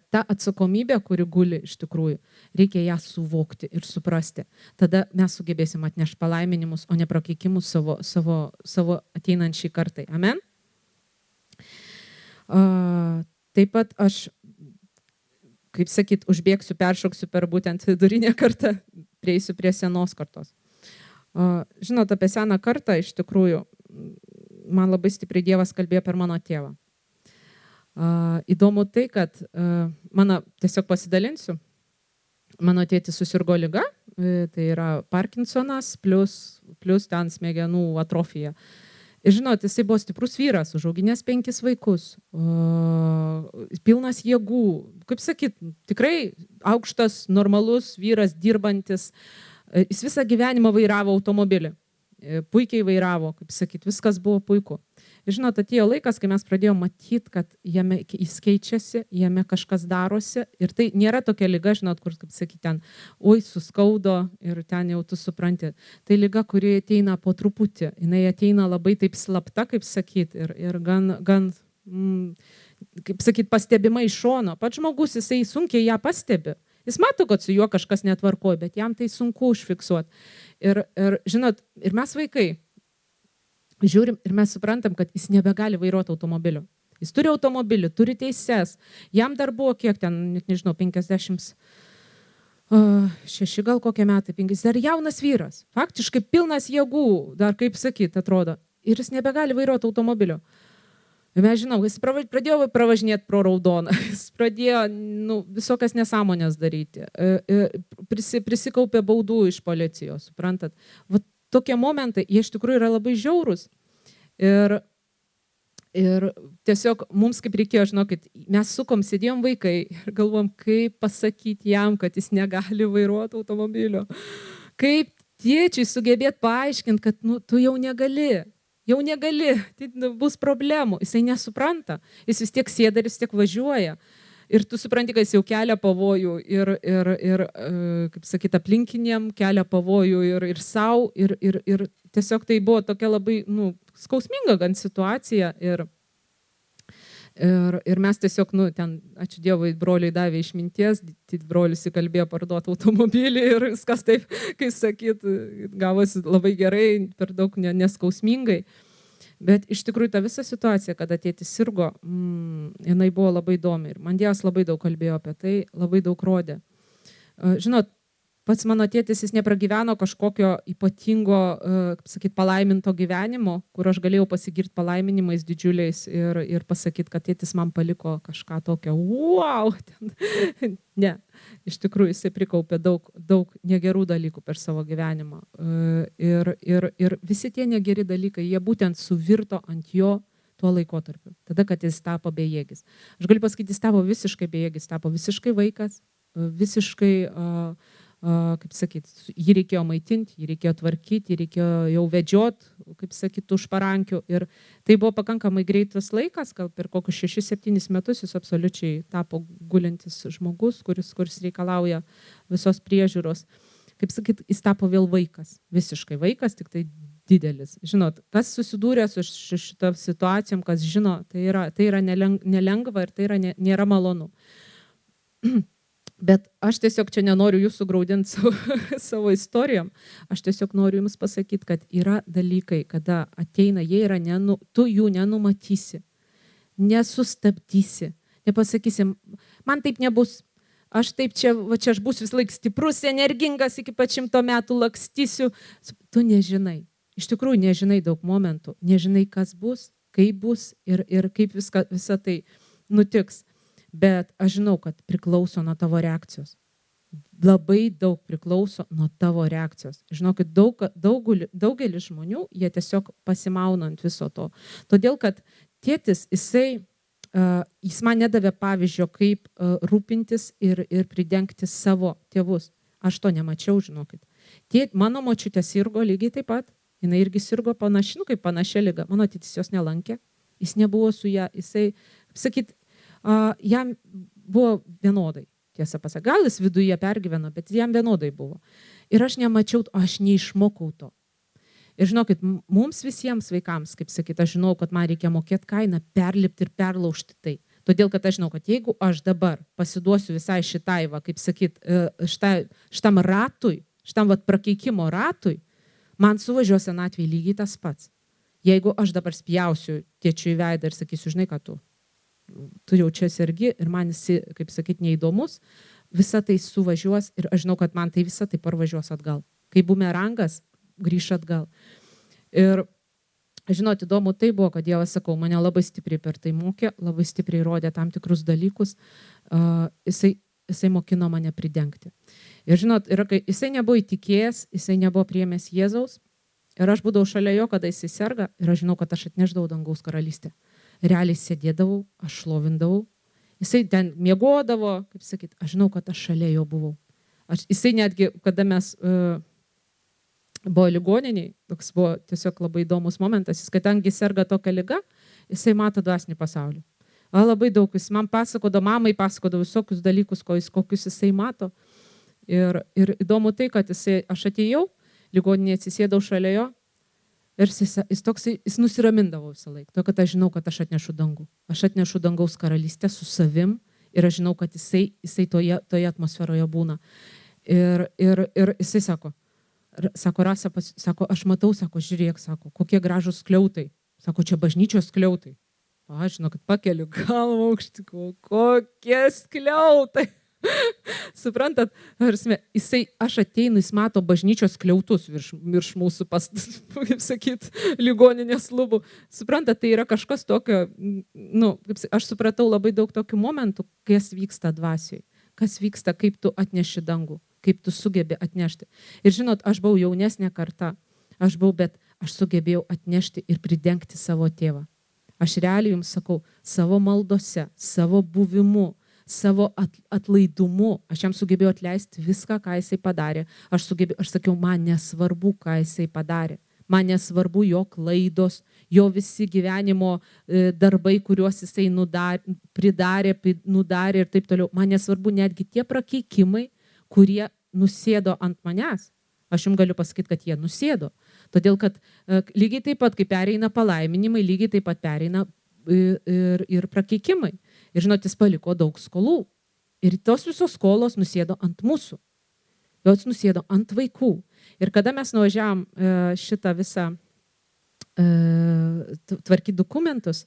[SPEAKER 2] ta atsakomybė, kuri guli iš tikrųjų, reikia ją suvokti ir suprasti. Tada mes sugebėsim atnešti palaiminimus, o ne prakeikimus savo ateinančiai kartai. Amen? Taip pat aš, kaip sakyt, peršoksiu per būtent vidurinę kartą, prieisiu prie senos kartos. Žinot, apie seną kartą iš tikrųjų, man labai stipriai Dievas kalbėjo per mano tėvą. Įdomu tai, kad tiesiog pasidalinsiu, mano tėtis susirgo liga, tai yra Parkinsonas plus ten smegenų atrofija. Ir žinot, jisai buvo stiprus vyras, užauginęs 5 vaikus, pilnas jėgų, kaip sakyt, tikrai aukštas, normalus vyras, dirbantis, jis visą gyvenimą vairavo automobilį. Puikiai vairavo, kaip sakyt, viskas buvo puiku. Ir žinot, atėjo laikas, kai mes pradėjome matyti, kad jis keičiasi, jame kažkas darosi. Ir tai nėra tokia liga, žinot, kur, kaip sakyt, ten, suskaudo ir ten jau tu supranti. Tai liga, kuri ateina po truputį. Jinai ateina labai taip slapta, kaip sakyt, ir gan kaip sakyt, pastebima iš šono. Pats žmogus, jisai sunkiai ją pastebi. Jis mato, kad su juo kažkas netvarkoja, bet jam tai sunku užfiksuoti. Ir žinot, ir mes vaikai žiūrim ir mes suprantam, kad jis nebegali vairuoti automobilio. Jis turi automobilį, turi teises. Jam dar buvo kiek ten, nežinau, 56 gal kokie metai, 50, dar jaunas vyras. Faktiškai pilnas jėgų, dar kaip sakyt, atrodo. Ir jis nebegali vairuoti automobilio. Ir mes žinom, jis pradėjo pravažinėti pro raudoną, jis pradėjo visokias nesąmonės daryti, prisikaupė baudų iš policijos, suprantat. Va, tokie momentai, jie iš tikrųjų yra labai žiaurūs. Ir tiesiog mums kaip reikėjo, žinokit, mes sėdėjom vaikai ir galvom, kaip pasakyti jam, kad jis negali vairuoti automobilio. Kaip tėčiai sugebėt paaiškinti, kad tu jau negali. Jau negali, tai bus problemų. Jisai nesupranta. Jis vis tiek sėda ir vis tiek važiuoja. Ir tu supranti, kad jis jau kelia pavojų ir kaip sakyt, aplinkiniam kelia pavojų ir sau. Ir tiesiog tai buvo tokia labai skausminga gan situacija. Ir mes tiesiog, ten, ačiū Dievui, broliai davė išminties, brolis įkalbėjo parduoti automobilį ir viskas taip, kaip sakyt, gavosi labai gerai, per daug neskausmingai. Bet iš tikrųjų ta visa situacija, kada tėtis sirgo, jinai buvo labai įdomi. Ir man Dievas labai daug kalbėjo apie tai, labai daug rodė. Žinot, pats mano tėtis, jis nepragyveno kažkokio ypatingo, kaip sakyt, palaiminto gyvenimo, kur aš galėjau pasigirti palaiminimais didžiuliais ir pasakyti, kad tėtis man paliko kažką tokio, wow. Ne, iš tikrųjų jisai prikaupė daug negerų dalykų per savo gyvenimą. Ir visi tie negeri dalykai, jie būtent suvirto ant jo tuo laikotarpiu, tada, kad jis tapo bejėgis. Aš galiu pasakyti, jis tapo visiškai bejėgis, tapo visiškai vaikas, visiškai, kaip sakyti, jį reikėjo maitinti, jį reikėjo tvarkyti, jį reikėjo jau vedžiot, kaip sakyti, už parankių. Ir tai buvo pakankamai greitas laikas, gal per kokius 6-7 metus jis absoliučiai tapo gulintis žmogus, kuris reikalauja visos priežiūros. Kaip sakyti, jis tapo vėl vaikas, visiškai vaikas, tik tai didelis. Žinot, kas susidūrė su šitą situacijom, kas žino, tai yra nelengva ir tai nėra malonu. Bet aš tiesiog čia nenoriu jūsų graudinti savo istorijom. Aš tiesiog noriu jums pasakyti, kad yra dalykai, kada ateina, jie yra, tu jų nenumatysi, nesustabdysi, nepasakysi, man taip nebus, aš taip čia aš būsiu vis laik stiprus, energingas, iki pat 100 metų lakstysiu. Tu nežinai, iš tikrųjų nežinai daug momentų, nežinai, kas bus, kaip bus ir kaip visa tai nutiks. Bet aš žinau, kad priklauso nuo tavo reakcijos. Labai daug priklauso nuo tavo reakcijos. Žinokit, daugelis žmonių, jie tiesiog pasimauna ant viso to. Todėl, kad tėtis, jis man nedavė pavyzdžio, kaip rūpintis ir pridengti savo tėvus. Aš to nemačiau, žinokit. Mano močiutė sirgo lygiai taip pat. Jis irgi sirgo kaip panašia liga. Mano tėtis jos nelankė. Jis nebuvo su ją. Jisai, sakyt, jam buvo vienodai, tiesą pasakius. Gal jis viduje pergyveno, bet jam vienodai buvo. Ir aš nemačiau, aš neišmokau to. Ir žinokit, mums visiems vaikams, kaip sakyt, aš žinau, kad man reikia mokėti kainą, perlipti ir perlaužti tai. Todėl, kad aš žinau, kad jeigu aš dabar pasiduosiu visai šitai, kaip sakyt, šitam ratui, šitam prakeikimo ratui, man suvažiuos senatvėje lygiai tas pats. Jeigu aš dabar spjausiu tėčiui į veidą ir sakysiu, žinai, ką tu jau čia sergi ir man esi, kaip sakyt, neįdomus, visa tai suvažiuos ir aš žinau, kad man tai visa tai parvažiuos atgal. Kai bumerangas, grįš atgal. Ir, žinot, įdomu tai buvo, kad Dievas, sakau, mane labai stipriai per tai mokė, labai stipriai rodė tam tikrus dalykus. Jisai mokino mane pridengti. Ir, žinot, jisai nebuvo įtikėjęs, jisai nebuvo priėmęs Jėzaus. Ir aš būdavau šalia jo, kada jisai serga ir aš žinau, kad aš atneždavau dangaus karalystę. Realiai sėdėdavau, aš šlovindavau, jisai ten miegodavo, kaip sakyt, aš žinau, kad aš šalia jo buvau. Jisai netgi, kada mes buvo ligoniniai, toks buvo tiesiog labai įdomus momentas, jis kadangi serga tokia liga, jisai mato dvasinį pasaulį. Labai daug, jis man mamai pasakodavo visokius dalykus, kokius jisai mato. Ir įdomu tai, kad aš atėjau, ligoninėje atsisėdau šalia jo, ir jis nusiramindavo visą laiką. To, kad aš žinau, kad aš atnešu dangų. Aš atnešu dangaus karalystę su savim ir aš žinau, kad jisai toje atmosferoje būna. Ir jisai sako, Rasa, sako, aš matau, sako, žiūrėk, sako, kokie gražus skliautai. Sako, čia bažnyčios skliautai. Aš žinau, kad pakeliu galvą aukštį, kokie skliautai. Suprantat, aš ateinu, jis mato bažnyčios skliautus virš mūsų, kaip sakyt, ligoninės lubų. Suprantat, tai yra kažkas tokio, aš supratau labai daug tokių momentų, kas vyksta dvasijoje, kas vyksta, kaip tu atneši dangų, kaip tu sugebi atnešti. Ir žinot, aš buvau jaunesnė karta, bet aš sugebėjau atnešti ir pridengti savo tėvą. Aš realiai jums sakau, savo maldose, savo buvimu, savo atlaidumu, aš jam sugebėjau atleisti viską, ką jisai padarė. Aš sakiau, man nesvarbu, ką jisai padarė. Man nesvarbu jo klaidos, jo visi gyvenimo darbai, kuriuos jisai pridarė ir taip toliau. Man nesvarbu netgi tie prakeikimai, kurie nusėdo ant manęs. Aš jums galiu pasakyti, kad jie nusėdo. Todėl, kad lygiai taip pat, kai pereina palaiminimai, lygiai taip pat pereina ir prakeikimai. Ir žinot, jis paliko daug skolų. Ir tos visos skolos nusėdo ant mūsų. Jos nusėdo ant vaikų. Ir kada mes nuvažiavom šitą visą tvarkyti dokumentus,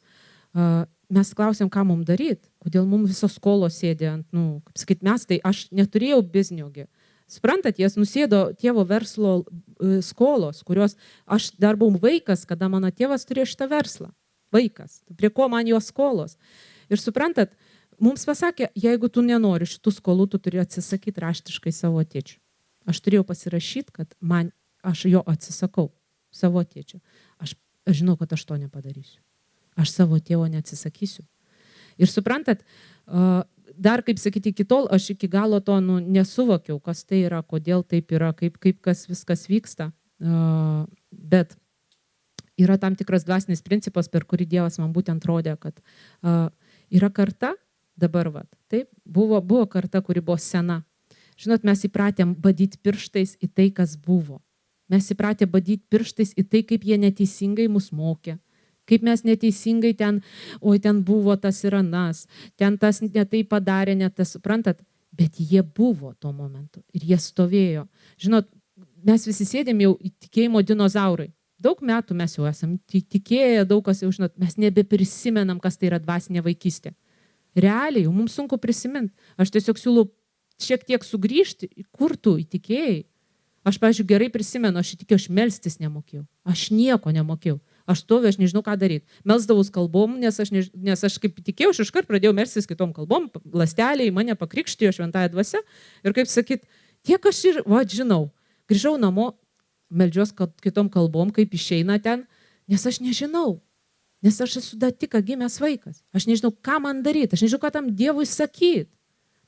[SPEAKER 2] mes klausėm, ką mums daryti. Kodėl mums visos skolos sėdė ant, kaip sakyt, aš neturėjau bizniogi. Suprantat, jas nusėdo tėvo verslo skolos, kurios aš dar buvau vaikas, kada mano tėvas turėjo šitą verslą. Vaikas. Prie ko man jo skolos. Ir suprantat, mums pasakė, jeigu tu nenori šitų skolų, tu turi atsisakyti raštiškai savo tėčių. Aš turėjau pasirašyti, kad aš jo atsisakau, savo tėčio. Aš žinau, kad aš to nepadarysiu. Aš savo tėvo neatsisakysiu. Ir suprantat, dar, kaip sakyti, iki tol aš iki galo to nesuvokiau, kas tai yra, kodėl taip yra, kaip kas viskas vyksta. Bet yra tam tikras dvasinis principas, per kurį Dievas man būtent rodė, kad yra karta, dabar taip, buvo karta, kuri buvo sena. Žinot, mes įpratėm badyti pirštais į tai, kas buvo. Mes įpratė badyti pirštais į tai, kaip jie neteisingai mus mokė. Kaip mes neteisingai ten buvo tas ir anas, ten tas netai padarė, net tas, suprantat, bet jie buvo tuo momentu ir jie stovėjo. Žinot, mes visi sėdėm jau į tikėjimo dinozaurai. Daug metų mes jau esam tikėję, daug kas jau, žinot, mes nebeprisimenam, kas tai yra dvasinė vaikystė. Realiai, jau mums sunku prisiminti. Aš tiesiog siūlau šiek tiek sugrįžti, kur tu įtikėjai. Aš, pavyzdžiui, gerai prisimenu, aš įtikėjau, aš melstis nemokėjau. Aš nieko nemokėjau. Aš stoviu, aš nežinau, ką daryti. Melsdavus kalbom, nes aš kaip tikėjau, aš iškart pradėjau melstis kitom kalbom, ląsteliai mane pakrikštijo šventąja dvasia. Ir kaip sakyt, tiek aš ir, žinau, grįžau namo, meldžiuos kitom kalbom, kaip išeina ten, nes aš nežinau. Nes aš esu dar tik gimęs vaikas. Aš nežinau, ką man daryti, aš nežinau, ką tam Dievui sakyti.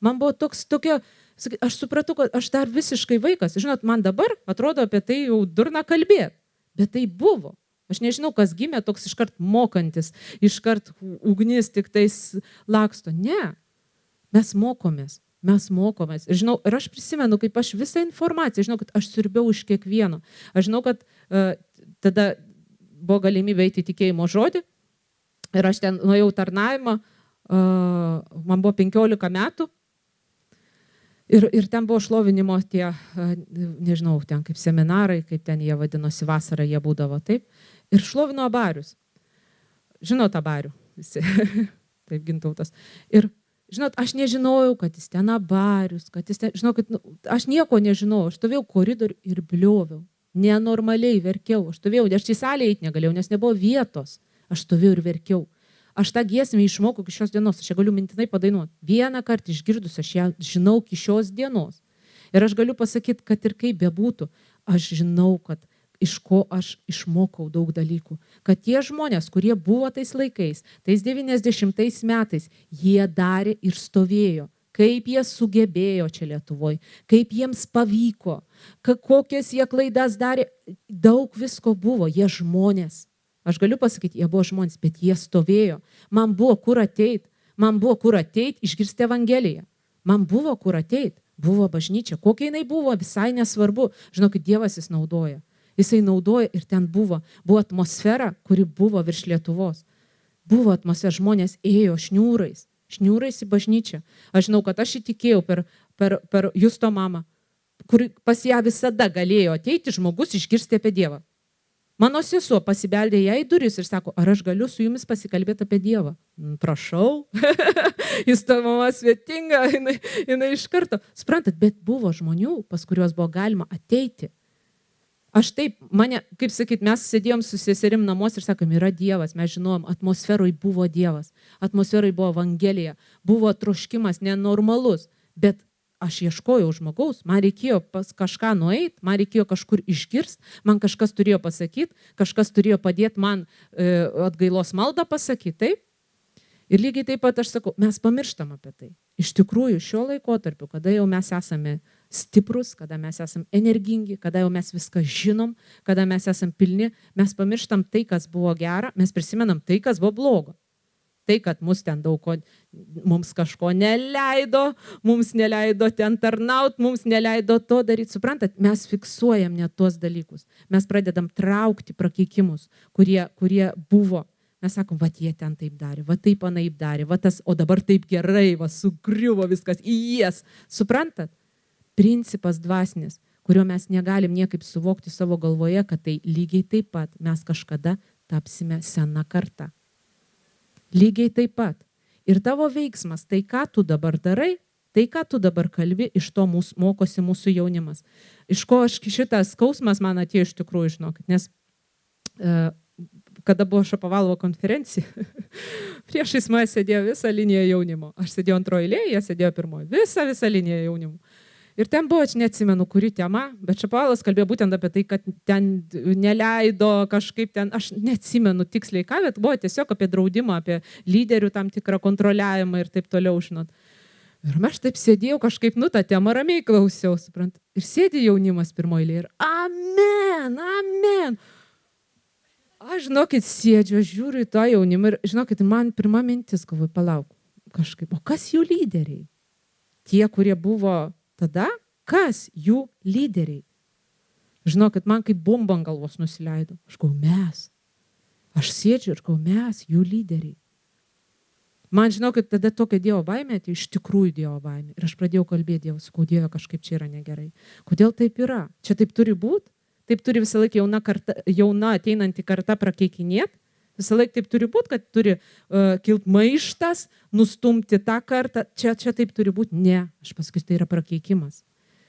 [SPEAKER 2] Man buvo tokia, aš supratau, kad aš dar visiškai vaikas. Žinot, man dabar atrodo apie tai jau durna kalbėti, bet tai buvo. Aš nežinau, kas gimė toks iškart mokantis, iškart ugnis tik tais laksto. Ne, mes mokomės. Ir žinau, ir aš prisimenu, kaip aš visą informaciją, žinau, kad aš siurbiau iš kiekvieno. Aš žinau, kad tada buvo galimybė eiti tikėjimo žodį ir aš ten nuėjau tarnavimą, man buvo 15 metų. Ir ten buvo šlovinimo tie, nežinau, ten kaip seminarai, kaip ten jie vadinosi, vasarą jie būdavo, taip. Ir šlovino Abarius. Žinot Abarių visi, taip Gintautas. Ir, žinot, aš nežinojau, kad jis ten Abarius, kad jis ten, žinau, kad aš nieko nežinojau, aš stovėjau koridoriu ir blioviau. Nenormaliai verkiau, aš stovėjau, aš į salę eiti negalėjau, nes nebuvo vietos. Aš stovėjau ir verkiau. Aš tą giesmę išmokau iki šios dienos, aš ją galiu mintinai padainuoti. Vieną kartą išgirdus, aš ją žinau iki šios dienos. Ir aš galiu pasakyti, kad ir kaip bebūtų, aš žinau, kad iš ko aš išmokau daug dalykų. Kad tie žmonės, kurie buvo tais laikais, tais 90 metais, jie darė ir stovėjo. Kaip jie sugebėjo čia Lietuvoje, kaip jiems pavyko, kokias jie klaidas darė, daug visko buvo, jie žmonės. Aš galiu pasakyti, jie buvo žmonės, bet jie stovėjo. Man buvo kur ateit, išgirsti Evangeliją. Man buvo kur ateit, buvo bažnyčia. Kokia jinai buvo, visai nesvarbu. Žinokit, Dievas jis naudoja. Jisai naudoja ir ten buvo atmosfera, kuri buvo virš Lietuvos. Buvo atmosfera, žmonės ėjo šniūrais į bažnyčią. Aš žinau, kad aš įtikėjau per Justo mamą, kuri pas ją visada galėjo ateiti žmogus išgirsti apie Dievą. Mano sesuo pasibeldė ją į duris ir sako, ar aš galiu su jumis pasikalbėti apie Dievą? Prašau, jis ta mama svetinga, jinai iš karto. Suprantat, bet buvo žmonių, pas kuriuos buvo galima ateiti. Aš taip, kaip sakyt, mes sėdėjom su seserim namuose ir sakom, yra Dievas, mes žinojom, atmosferoj buvo Dievas, atmosferoj buvo Evangelija, buvo troškimas nenormalus, bet aš ieškojau žmogaus, man reikėjo pas kažką nueiti, man reikėjo kažkur išgirsti, man kažkas turėjo pasakyti, kažkas turėjo padėti man atgailos maldą pasakyti, taip? Ir lygiai taip pat aš sakau, mes pamirštam apie tai. Iš tikrųjų, šiuo laikotarpiu, kada jau mes esame stiprus, kada mes esame energingi, kada jau mes viską žinom, kada mes esame pilni, mes pamirštam tai, kas buvo gera, mes prisimenam tai, kas buvo blogo. Tai, kad mums kažko neleido, mums neleido ten tarnaut, mums neleido to daryti. Suprantat, mes fiksuojam net tuos dalykus. Mes pradedam traukti prakeikimus, kurie buvo. Mes sakom, va jie ten taip darė, va taip anaip darė, va tas, o dabar taip gerai, va sugriuvo viskas, jas. Suprantat? Principas dvasinis, kurio mes negalim niekaip suvokti savo galvoje, kad tai lygiai taip pat mes kažkada tapsime sena karta. Lygiai taip pat. Ir tavo veiksmas, tai ką tu dabar darai, Tai, ką tu dabar kalbi, iš to mokosi mūsų jaunimas. Iš ko šitas skausmas man atėjo iš tikrųjų, žinokit, nes kada buvo Šapovalovo konferencija, priešais mane sėdėjo visa linija jaunimo. Aš sėdėjau antroje eilėje, jie sėdėjo pirmoje. Visa linija jaunimo. Ir ten buvo, aš neatsimenu, kuri tema, bet Šapovalas kalbėjo būtent apie tai, kad ten neleido kažkaip ten, aš neatsimenu tiksliai ką, bet buvo tiesiog apie draudimą, apie lyderių tam tikrą kontroliavimą ir taip toliau, žinot. Ir aš taip sėdėjau kažkaip, tą temą ramiai klausiau, suprant. Ir sėdė jaunimas pirmoje eilėje ir amen, amen. Aš, žinokit, sėdžiu, aš žiūriu į tą jaunimą ir, žinokit, man pirma mintis, galvoju, palauk, kažkaip, o kas jų lyderiai? Tie, kurie buvo tada, kas jų lyderiai? Žinokit, man kaip bomba ant galvos nusileido. Aš galvoju, mes. Aš sėdžiu ir galvoju, mes, jų lyderiai. Man, žinokit, tada tokia Dievo baimė, tai iš tikrųjų Dievo baimė. Ir aš pradėjau kalbėti Dievą, sakau, Dieve, kažkaip čia yra negerai. Kodėl taip yra? Čia taip turi būti? Taip turi visą laiką jauna ateinanti karta prakeikinėti. Visą laiką taip turi būti, kad turi kilt maištas, nustumti tą kartą. Čia taip turi būti. Ne, aš pasakysiu, tai yra prakeikimas.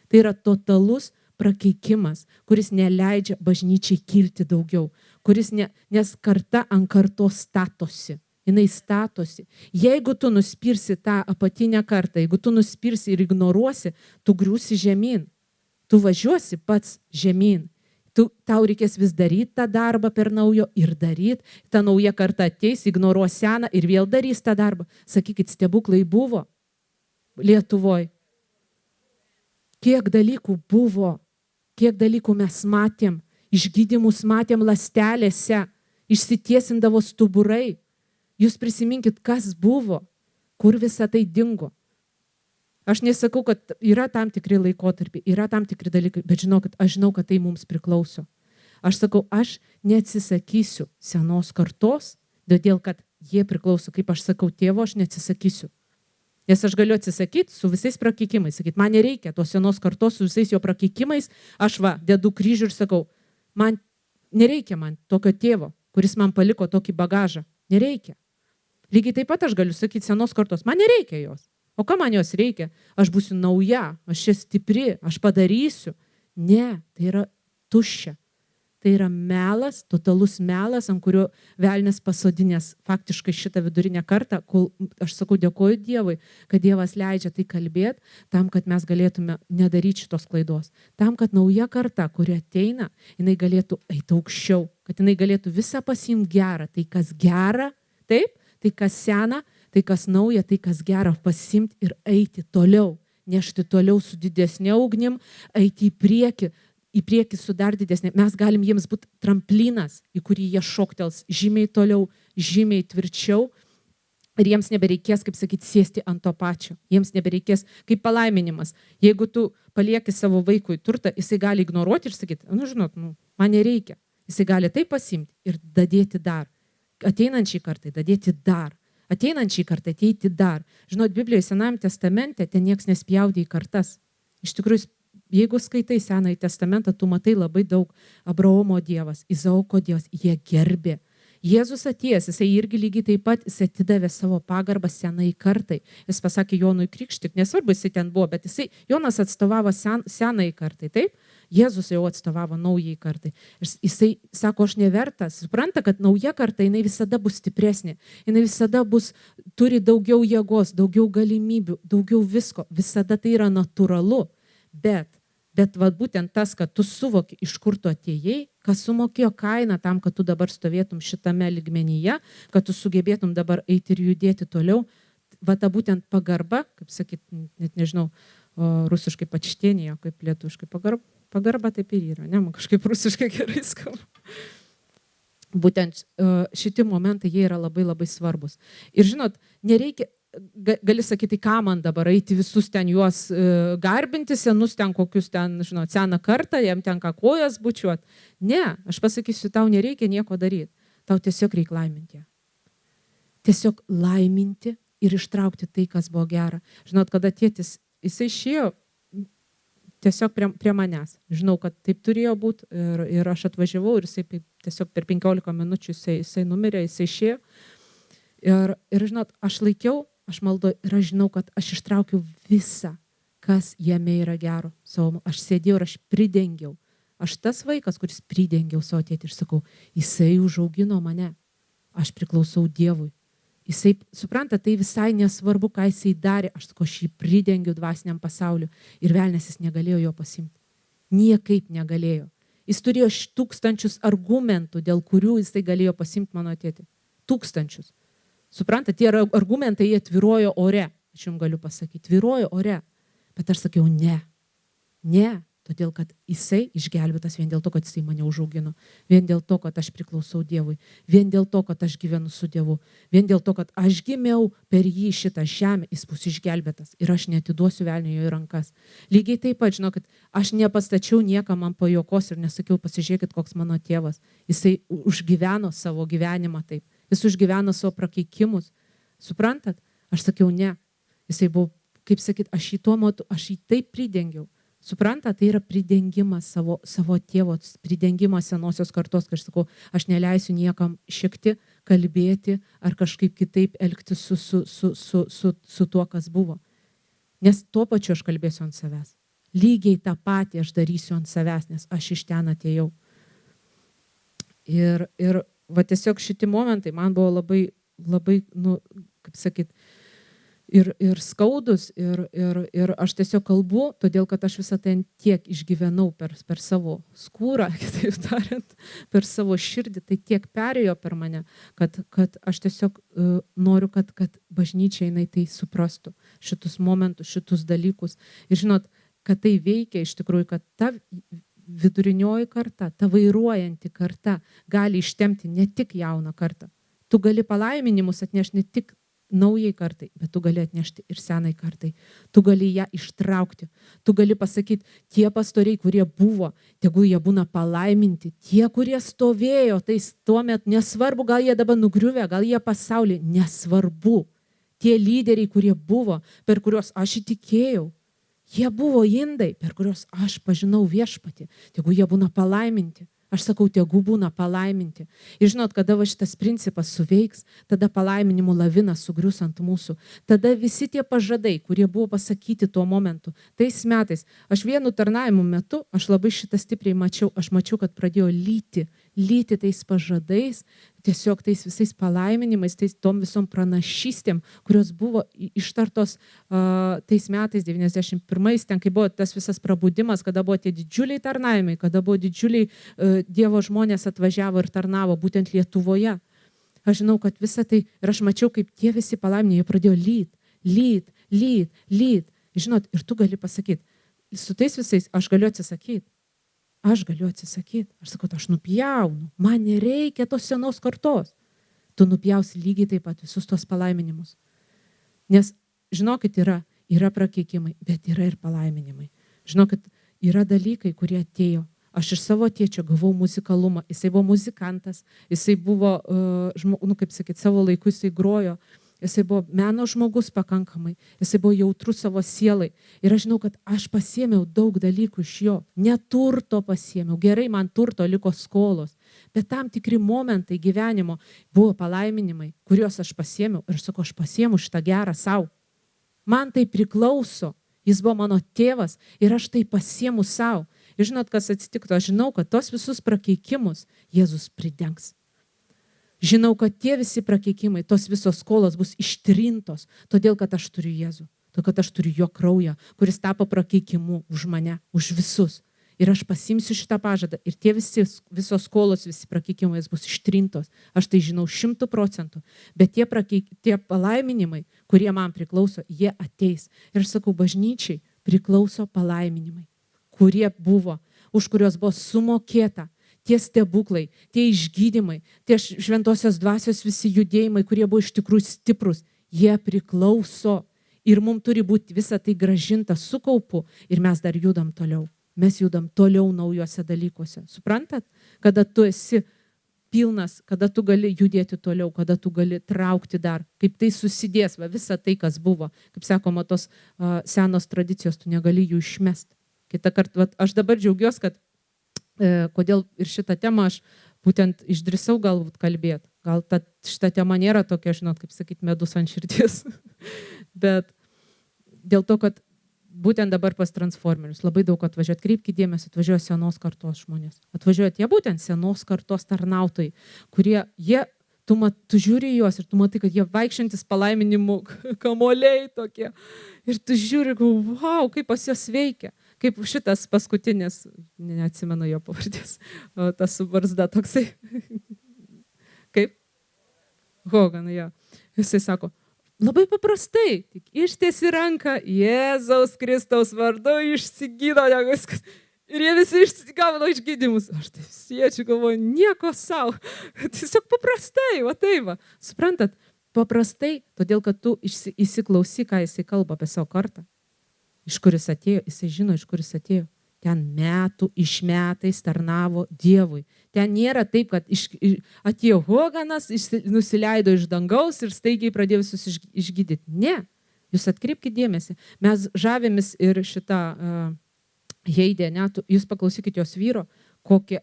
[SPEAKER 2] Tai yra totalus prakeikimas, kuris neleidžia bažnyčiai kilti daugiau. Nes karta ant kartos statosi. Jinai statosi. Jeigu tu nuspirsi tą apatinę kartą, jeigu tu nuspirsi ir ignoruosi, tu griūsi žemyn. Tu važiuosi pats žemyn. Tau reikės vis daryti tą darbą per naujo ir daryti. Ta nauja karta ateis, ignoruos seną ir vėl darys tą darbą. Sakykit, stebuklai buvo Lietuvoje. Kiek dalykų buvo, kiek dalykų mes matėm, išgydymus matėm ląstelėse, išsitiesindavo stuburai. Jūs prisiminkit, kas buvo, kur visa tai dingo. Aš nesakau, kad yra tam tikri laikotarpiai, yra tam tikri dalykai, bet žinokit, aš žinau, kad tai mums priklauso. Aš sakau, aš neatsisakysiu senos kartos, todėl kad jie priklauso, kaip aš sakau, tėvo, aš neatsisakysiu. Nes aš galiu atsisakyti su visais prakeikimais, sakyti, man nereikia tos senos kartos su visais jo prakeikimais, aš dedu kryžių ir sakau, man nereikia man tokio tėvo, kuris man paliko tokį bagažą, nereikia. Lygiai taip pat aš galiu sakyti senos kartos, man nereikia jos. O ką man jos reikia? Aš būsiu nauja, aš čia stipri, aš padarysiu. Ne, tai yra tuščia. Tai yra melas, totalus melas, ant kurio velnias pasodinės faktiškai šitą vidurinę kartą, kol aš sakau, dėkoju Dievui, kad Dievas leidžia tai kalbėti, tam, kad mes galėtume nedaryti šitos klaidos. Tam, kad nauja karta, kuri ateina, jinai galėtų eiti aukščiau, kad jinai galėtų visą pasiimti gerą. Tai kas gera, taip, tai kas sena, tai kas nauja, tai kas gera, pasimti ir eiti toliau, nešti toliau su didesnė ugnim, eiti į priekį su dar didesnė. Mes galim jiems būti tramplinas, į kurį jie šoktels žymiai toliau, žymiai tvirčiau ir jiems nebereikės, kaip sakyti, sėsti ant to pačio. Jiems nebereikės kaip palaiminimas. Jeigu tu palieki savo vaikui turtą, jisai gali ignoruoti ir sakyti, žinot, man nereikia. Jisai gali tai pasimti ir dadėti dar. Ateinančiai kartai dadėti dar. Ateinančiai kartą ateiti dar. Žinot, Biblijoje Senajame testamente ten nieks nespjaudė į kartas. Iš tikrųjų, jeigu skaitai Senąjį testamentą, tu matai labai daug Abraomo Dievas, Izaoko Dievas, jie gerbė. Jėzus atėjęs, jisai irgi lygiai taip pat, jisai atidavė savo pagarbą senai kartai. Jis pasakė Jonui krikštyk, nesvarbu jisai ten buvo, bet Jonas atstovavo senai kartai, taip? Jėzus jau atstovavo naujai kartai. Jisai sako, aš nevertas, supranta, kad nauja karta, jinai visada bus stipresnė, jinai visada turi daugiau jėgos, daugiau galimybių, daugiau visko, visada tai yra natūralu, bet būtent tas, kad tu suvoki, iš kur tu atėjai, kas sumokėjo kainą tam, kad tu dabar stovėtum šitame lygmenyje, kad tu sugebėtum dabar eiti ir judėti toliau, ta būtent pagarba, kaip sakyt, net nežinau, rusiškai pačtenija, kaip lietuviškai pagarba taip ir yra, ne, man kažkaip rusiškai gerai skamba. Būtent šitie momentai, jie yra labai labai svarbus. Ir žinot, nereikia, gali sakyti, ką man dabar eiti visus ten juos garbinti, senus ten kokius ten, žinot, seną kartą, jam tenka kojas bučiuot. Ne, aš pasakysiu, tau nereikia nieko daryti. Tau tiesiog reikia laiminti. Tiesiog laiminti ir ištraukti tai, kas buvo gera. Žinot, kada tėtis, jisai išėjo tiesiog prie manęs. Žinau, kad taip turėjo būti ir aš atvažiavau ir jisai tiesiog per 15 minučių jisai numirė, jisai išėjo. Ir žinot, aš laikiau aš maldoju ir aš žinau, kad aš ištraukiau visą, kas jame yra gero. Aš sėdėjau ir aš pridengiau. Aš tas vaikas, kuris pridengiau savo tėtį ir sakau, jisai užaugino mane. Aš priklausau Dievui. Jisai, supranta, tai visai nesvarbu, ką jisai darė. Aš sakau, aš jį pridengiu dvasiniam pasauliu. Ir velnės jis negalėjo jo pasimti. Niekaip negalėjo. Jis turėjo tūkstančius argumentų, dėl kurių jisai galėjo pasimti mano tėtį. Tūkstančius. Supranta, tie argumentai jie tvirojo ore. Aš jums galiu pasakyti, tvirojo ore. Bet aš sakiau, ne. Ne. Todėl, kad jisai išgelbėtas vien dėl to, kad jisai mane užaugino. Vien dėl to, kad aš priklausau Dievui. Vien dėl to, kad aš gyvenu su Dievu. Vien dėl to, kad aš gimiau per jį šitą žemę, jis bus išgelbėtas. Ir aš neatiduosiu velnio jo į rankas. Lygiai taip pat, žinokit, aš nepastačiau niekam ant pajokos ir nesakiau, pasižiūrėkit, koks mano tėvas. Jisai užgyveno savo gyvenimą taip. Jis užgyveno savo prakeikimus. Suprantat? Aš sakiau, ne. Jisai buvo, kaip sakyt, aš jį taip pridengiau. Supranta, tai yra pridengimas savo tėvo, pridengimas senosios kartos, kai aš sakau, aš neleisiu niekam šiekti kalbėti ar kažkaip kitaip elgtis su tuo, kas buvo. Nes tuo pačiu aš kalbėsiu ant savęs. Lygiai tą patį aš darysiu ant savęs, nes aš iš ten atėjau. Ir va tiesiog šitie momentai man buvo labai, kaip sakyt, ir skaudus, ir aš tiesiog kalbu, todėl kad aš visą tai tiek išgyvenau per savo skūrą, kitaip tariant, per savo širdį, tai tiek perėjo per mane, kad aš tiesiog noriu, kad bažnyčia jinai tai suprastų, šitus momentus, šitus dalykus. Ir žinot, kad tai veikia iš tikrųjų, kad ta vidurinioji karta, ta vairuojanti karta gali ištempti ne tik jauną kartą. Tu gali palaiminimus atnešti ne tik naujai kartai, bet tu gali atnešti ir senai kartai. Tu gali ją ištraukti. Tu gali pasakyti, tie pastoriai, kurie buvo, tegu jie būna palaiminti. Tie, kurie stovėjo, tai tuomet nesvarbu, gal jie dabar nugriuvę, gal jie pasaulyje, nesvarbu. Tie lyderiai, kurie buvo, per kuriuos aš įtikėjau, jie buvo indai, per kuriuos aš pažinau viešpatį. Tegu jie būna palaiminti. Aš sakau, tegu būna palaiminti. Ir žinot, kada va šitas principas suveiks, tada palaiminimų lavina sugrius ant mūsų. Tada visi tie pažadai, kurie buvo pasakyti tuo momentu, tais metais, aš vienu tarnavimu metu, aš labai šitą stipriai mačiau, aš mačiau, kad pradėjo lyti tais pažadais, tiesiog tais visais palaiminimais, tais tom visom pranašystėm, kurios buvo ištartos tais metais, 91-ais, ten kai buvo tas visas prabudimas, kada buvo tie didžiuliai tarnavimai, kada buvo didžiuliai Dievo žmonės atvažiavo ir tarnavo būtent Lietuvoje. Aš žinau, kad visą tai, ir aš mačiau, kaip tie visi palaiminimai, jie pradėjo lyt. Žinot, ir tu gali pasakyti, su tais visais aš galiu atsisakyti. Aš sakau, aš nupjaunu. Man nereikia tos senos kartos. Tu nupjausi lygiai taip pat visus tos palaiminimus. Nes, žinokit, yra prakeikimai, bet yra ir palaiminimai. Žinokit, yra dalykai, kurie atėjo. Aš iš savo tėčio gavau muzikalumą. Jisai buvo muzikantas, jisai buvo, kaip sakyt, savo laiku jisai grojo. Jisai buvo meno žmogus pakankamai, jisai buvo jautrus savo sielai. Ir aš žinau, kad aš pasiėmiau daug dalykų iš jo. Neturto pasiėmiau. Gerai, man turto liko skolos. Bet tam tikri momentai gyvenimo buvo palaiminimai, kuriuos aš pasiėmiau. Ir aš sakau, aš pasiėmiau šitą gerą savo. Man tai priklauso. Jis buvo mano tėvas ir aš tai pasiėmiau savo. Ir žinot, kas atsitiktų? Aš žinau, kad tos visus prakeikimus Jėzus pridengs. Žinau, kad tie visi prakeikimai, tos visos skolos bus ištrintos, todėl, kad aš turiu Jėzų, todėl, kad aš turiu jo kraują, kuris tapo prakeikimu už mane, už visus. Ir aš pasimsiu šitą pažadą ir tie visos skolos, visi prakeikimai bus ištrintos. Aš tai žinau 100%, bet tie palaiminimai, kurie man priklauso, jie ateis. Ir aš sakau, bažnyčiai priklauso palaiminimai, kurie buvo, už kurios buvo sumokėta. Tie stebuklai, tie išgydymai, tie šventosios dvasios visi judėjimai, kurie buvo iš tikrųjų stiprus, jie priklauso. Ir mums turi būti visa tai grąžinta su kaupu ir mes dar judam toliau. Mes judam toliau naujuose dalykuose. Suprantat? Kada tu esi pilnas, kada tu gali judėti toliau, kada tu gali traukti dar, kaip tai susidės, visa tai, kas buvo. Kaip sakoma, tos senos tradicijos, tu negali jų išmesti. Kitą kartą, aš dabar džiaugiuosi, kad kodėl ir šitą temą aš būtent išdrįsau galbūt kalbėti. Gal šita tema nėra tokia, žinot, kaip sakyti, medus ant širdies. Bet dėl to, kad būtent dabar pas Transformerius labai daug atvažiuoja, atkreipkite dėmesį, atvažiuoja senos kartos žmonės. Atvažiuoja tie būtent senos kartos tarnautojai, kurie, tu žiūri į juos ir tu matai, kad jie vaikščiantis palaiminimų kamuoliai tokie. Ir tu žiūri, wow, kaip pas juos veikia. Kaip šitas paskutinis, neatsimenu jo pavardės, tas su barzda toksai. Kaip? Hogan, jo. Jisai sako, labai paprastai, tik ištiesi ranką, Jėzaus Kristaus vardu išsigydo viskas. Ir jie visi gauna išgydymus. Aš tai siečiu, galvoju, nieko savo. Tiesiog paprastai, va taip va. Suprantat, paprastai, todėl kad tu įsiklausy, ką jisai kalba apie savo kartą. Iš kur jis atėjo, jisai žino, iš kur jis atėjo. Ten metų iš metais tarnavo Dievui. Ten nėra taip, kad atėjo Hoganas, nusileido iš dangaus ir staigiai pradėjo visus išgydyti. Ne, jūs atkreipkite dėmesį. Mes žavėmis ir šitą Heidė, jūs paklausykite jos vyro, kokie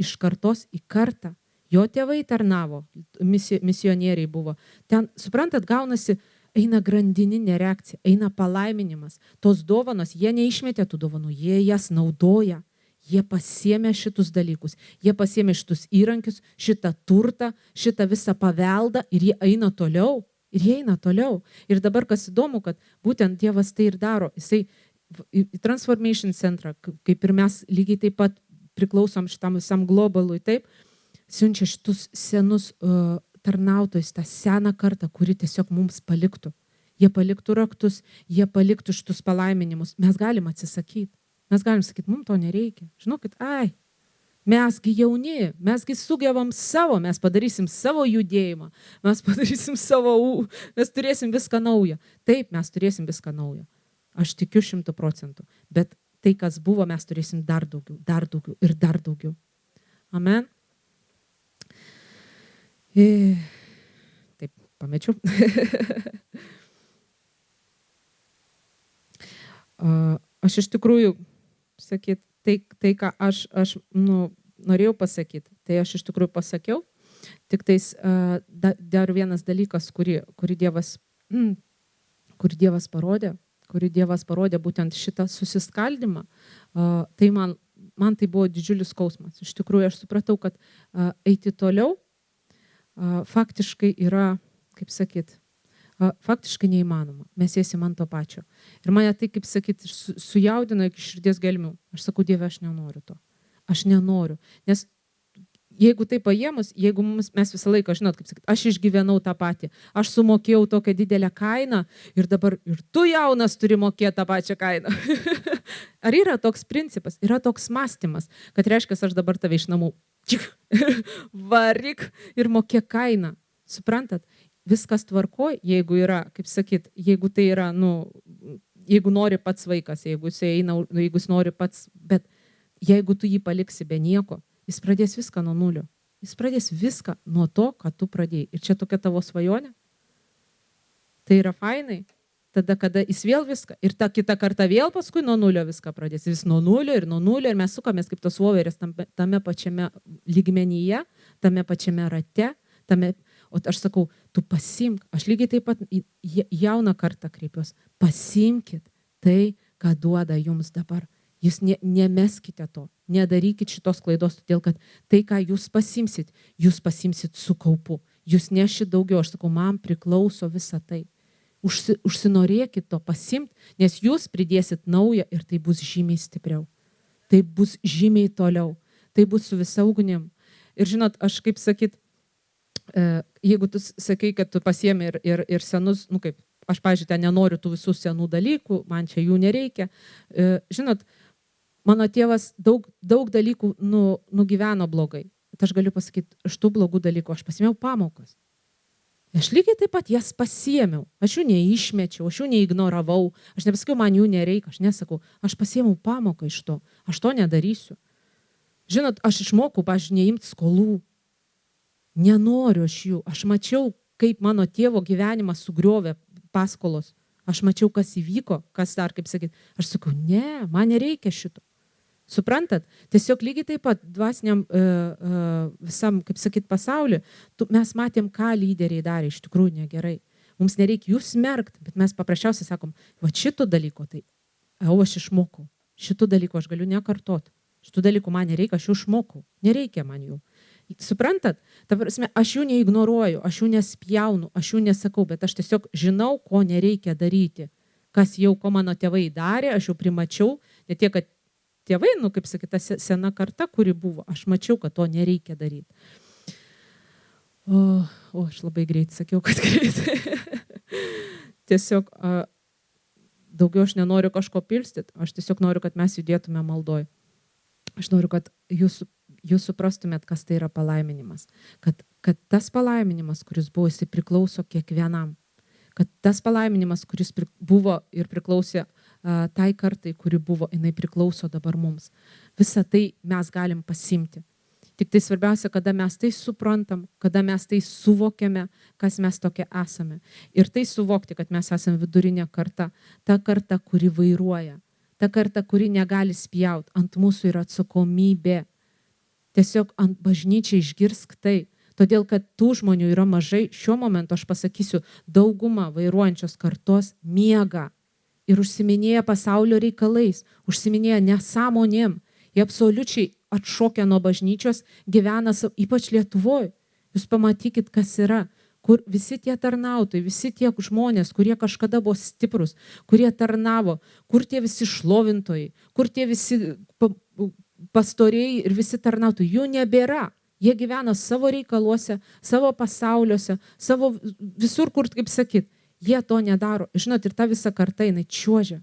[SPEAKER 2] iš kartos į kartą. Jo tėvai tarnavo, misionieriai buvo. Ten, suprantat, gaunasi, eina grandininė reakcija, eina palaiminimas. Tos dovanos, jie neišmetė tų dovanų, jie jas naudoja. Jie pasiėmė šitus dalykus, jie pasiėmė šitus įrankius, šitą turtą, šitą visą paveldą ir jie eina toliau. Ir dabar kas įdomu, kad būtent Dievas tai ir daro. Jisai į Transformation centrą, kaip ir mes lygiai taip pat priklausom šitam visam globalui, taip, siunčia šitus senus tarnautojus, tą seną kartą, kuri tiesiog mums paliktų. Jie paliktų raktus, jie paliktų šitus palaiminimus. Mes galim atsisakyti. Mes galim sakyti, mums to nereikia. Žinokit, mesgi jauni, mesgi sugebam savo, mes padarysim savo judėjimą, mes padarysim mes turėsim viską naują. Taip, mes turėsim viską naują. Aš tikiu 100%. Bet tai, kas buvo, mes turėsim dar daugiau ir dar daugiau. Amen. Taip, pamečiau. Aš iš tikrųjų, sakyt, tai ką aš norėjau pasakyti, tai aš iš tikrųjų pasakiau. Tik tais dar vienas dalykas, kurį Dievas parodė būtent šitą susiskaldymą, tai man tai buvo didžiulis skausmas. Iš tikrųjų, aš supratau, kad eiti toliau faktiškai yra, kaip sakyt, faktiškai neįmanoma. Mes eisim ant to pačio. Ir mane tai, kaip sakyt, sujaudino iki širdies gelmių. Aš sakau, Dieve, aš nenoriu to. Aš nenoriu. Nes jeigu tai paėmus, jeigu mes visą laiką, žinot, kaip sakyt, aš išgyvenau tą patį, aš sumokėjau tokią didelę kainą ir dabar ir tu jaunas turi mokėti tą pačią kainą. Ar yra toks principas, yra toks mąstymas, kad reiškia, aš dabar tave iš namų varyk ir mokėk kainą. Suprantat? Viskas tvarkoj, jeigu yra, kaip sakyt, jeigu tai yra, jeigu nori pats vaikas, jeigu jis nori pats, bet jeigu tu jį paliksi be nieko, jis pradės viską nuo nulio. Jis pradės viską nuo to, ką tu pradėjai. Ir čia tokia tavo svajonė. Tai yra fainai. Tada, kada jis vėl viską. Ir ta kita karta vėl paskui nuo nulio viską pradės. Vis nuo nulio. Ir mes sukamės kaip tos voverės tame pačiame lygmenyje, tame pačiame rate. O aš sakau, tu pasimk. Aš lygiai taip pat jauną kartą kreipiuos. Pasimkit tai, ką duoda jums dabar. Jūs nemeskite to, nedarykit šitos klaidos, todėl kad tai, ką jūs pasimsit su kaupu. Jūs nešit daugiau, aš sakau, man priklauso visa tai. Užsinorėkit to pasimt, nes jūs pridėsit naują ir tai bus žymiai stipriau. Tai bus žymiai toliau. Tai bus su visa ugnim. Ir žinot, aš kaip sakyt, jeigu tu sakai, kad tu pasiemi ir senus, kaip, aš, pavyzdžiui, ten nenoriu tų visų senų dalykų, man čia jų nereikia. Žinot, mano tėvas daug dalykų nugyveno blogai. Bet aš galiu pasakyti, iš tų blogų dalykų aš pasiėmiau pamokas. Aš lygiai taip pat jas pasiėmiau. Aš jų neišmečiau, aš jų neignoravau. Aš nepasakiau, man jų nereikia. Aš nesakau, aš pasiėmiau pamoką iš to. Aš to nedarysiu. Žinot, aš išmokau, pavyzdžiui, neimti skolų. Nenoriu aš jų. Aš mačiau, kaip mano tėvo gyvenimas sugriovė paskolos. Aš mačiau, kas įvyko, kas dar, kaip sakyti. Aš sakau, ne, man nereikia šito. Suprantat? Tiesiog lygiai taip pat dvasiniam visam, kaip sakyt, pasauliu, mes matėm, ką lyderiai darė, iš tikrųjų negerai. Mums nereikia jų smerkti, bet mes paprasčiausiai sakom, va šitų dalykų, tai aš išmokau, šitų dalykų aš galiu nekartoti, šitų dalykų man nereikia, aš jų išmokau, nereikia man jų. Suprantat? Ta prasme, aš jų neignoruoju, aš jų nespjaunu, aš jų nesakau, bet aš tiesiog žinau, ko nereikia daryti. Kas jau, ko mano tėvai darė, aš jau primačiau, ne tiek, kad tėvai, kaip sakyt, ta sena karta, kuri buvo, aš mačiau, kad to nereikia daryti. Aš labai greit sakiau, kad greitai. Tiesiog daugiau aš nenoriu kažko pilstyti, aš tiesiog noriu, kad mes judėtume maldoj. Aš noriu, kad jūs suprastumėt, kas tai yra palaiminimas. Kad tas palaiminimas, kuris buvo, jis priklauso kiekvienam. Kad tas palaiminimas, kuris buvo ir priklausė tai kartai, kuri buvo, jinai priklauso dabar mums. Visą tai mes galim pasimti. Tik tai svarbiausia, kada mes tai suprantam, kada mes tai suvokiame, kas mes tokie esame. Ir tai suvokti, kad mes esame vidurinė karta, ta karta, kuri vairuoja, ta karta, kuri negali spjauti, ant mūsų yra atsakomybė. Tiesiog ant bažnyčiai išgirsk tai. Todėl, kad tų žmonių yra mažai, šiuo momentu aš pasakysiu, dauguma vairuojančios kartos miega ir užsiminėja pasaulio reikalais, užsiminėja nesąmonėm. Jie absoliučiai atšokę nuo bažnyčios gyvena, ypač Lietuvoje. Jūs pamatykit, kas yra, kur visi tie tarnautojai, visi tie žmonės, kurie kažkada buvo stiprus, kurie tarnavo, kur tie visi šlovintojai, kur tie visi pastoriai ir visi tarnautojai, jų nebėra. Jie gyvena savo reikaluose, savo pasauliuose, savo visur, kur, kaip sakyt, jie to nedaro. Žinot, ir ta visa karta, jinai čiuožia.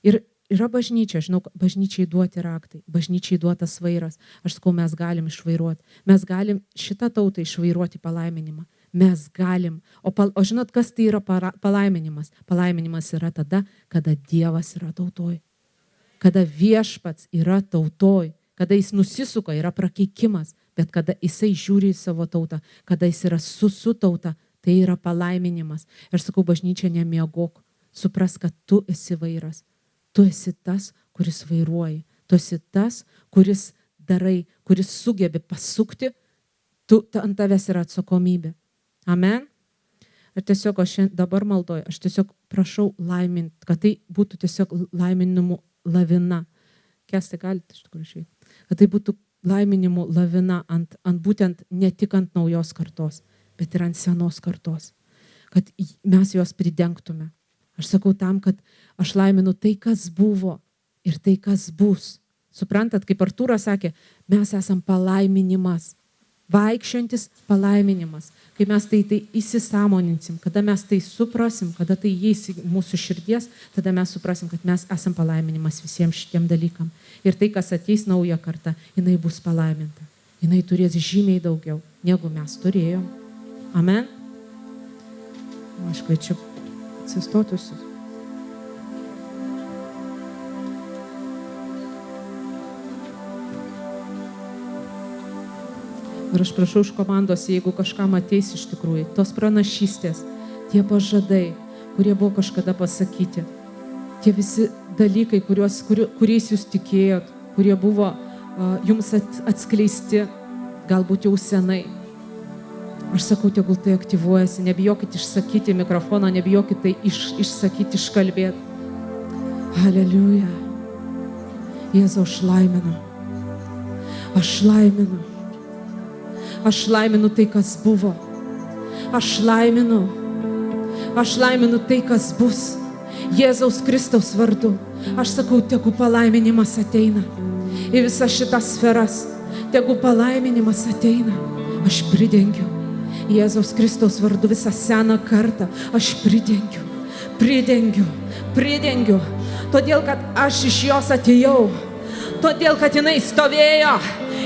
[SPEAKER 2] Ir yra bažnyčia, žinau, bažnyčiai duoti raktai, bažnyčiai duotas vairas. Aš sakau, mes galim išvairuoti. Mes galim šitą tautą išvairuoti palaiminimą. Mes galim. O žinot, kas tai yra palaiminimas? Palaiminimas yra tada, kada Dievas yra tautoj. Kada viešpats yra tautoj. Kada jis nusisuka, yra prakeikimas, bet kada jisai žiūri į savo tautą, kada jis yra su tauta, tai yra palaiminimas. Ir sakau, bažnyčia, nemiegok, supras, kad tu esi vairas. Tu esi tas, kuris vairuoji. Tu esi tas, kuris darai, kuris sugebi pasukti, ant tavęs yra atsakomybė. Amen. Ir tiesiog aš dabar maldoju, aš tiesiog prašau laiminti, kad tai būtų tiesiog laiminimų lavina. Kestai galite iš tikrųjų išeiti. Kad tai būtų laiminimų lavina ant būtent ne tik ant naujos kartos, bet ir ant senos kartos. Kad mes juos pridengtume. Aš sakau tam, kad aš laiminu tai, kas buvo ir tai, kas bus. Suprantat, kaip Artūras sakė, mes esam palaiminimas. Vaikščiojantis palaiminimas. Kai mes tai įsisąmoninsim, kada mes tai suprasim, kada tai įeis į mūsų širdies, tada mes suprasim, kad mes esam palaiminimas visiems šitiem dalykam. Ir tai, kas ateis nauja karta, jinai bus palaiminta. Jinai turės žymiai daugiau, negu mes turėjom. Amen. Aš kviečiu atsistotusius. Ir aš prašau iš komandos, jeigu kažkam ateis iš tikrųjų, tos pranašystės, tie pažadai, kurie buvo kažkada pasakyti, tie visi dalykai, kuriais jūs tikėjot, kurie buvo jums atskleisti, galbūt jau senai. Aš sakau, tegul tai aktyvuojasi, nebijokit išsakyti mikrofoną, nebijokit tai išsakyti, iškalbėti. Haleliuja. Jėzau, aš laiminu. Aš laiminu. Aš laiminu tai, kas buvo. Aš laiminu tai, kas bus. Jėzaus Kristaus vardu. Aš sakau, tegu palaiminimas ateina į visas šitas sferas. Tegu palaiminimas ateina. Aš pridengiu Jėzaus Kristaus vardu visą seną kartą. Aš pridengiu. Todėl, kad aš iš jos atėjau. Todėl, kad jinai stovėjo.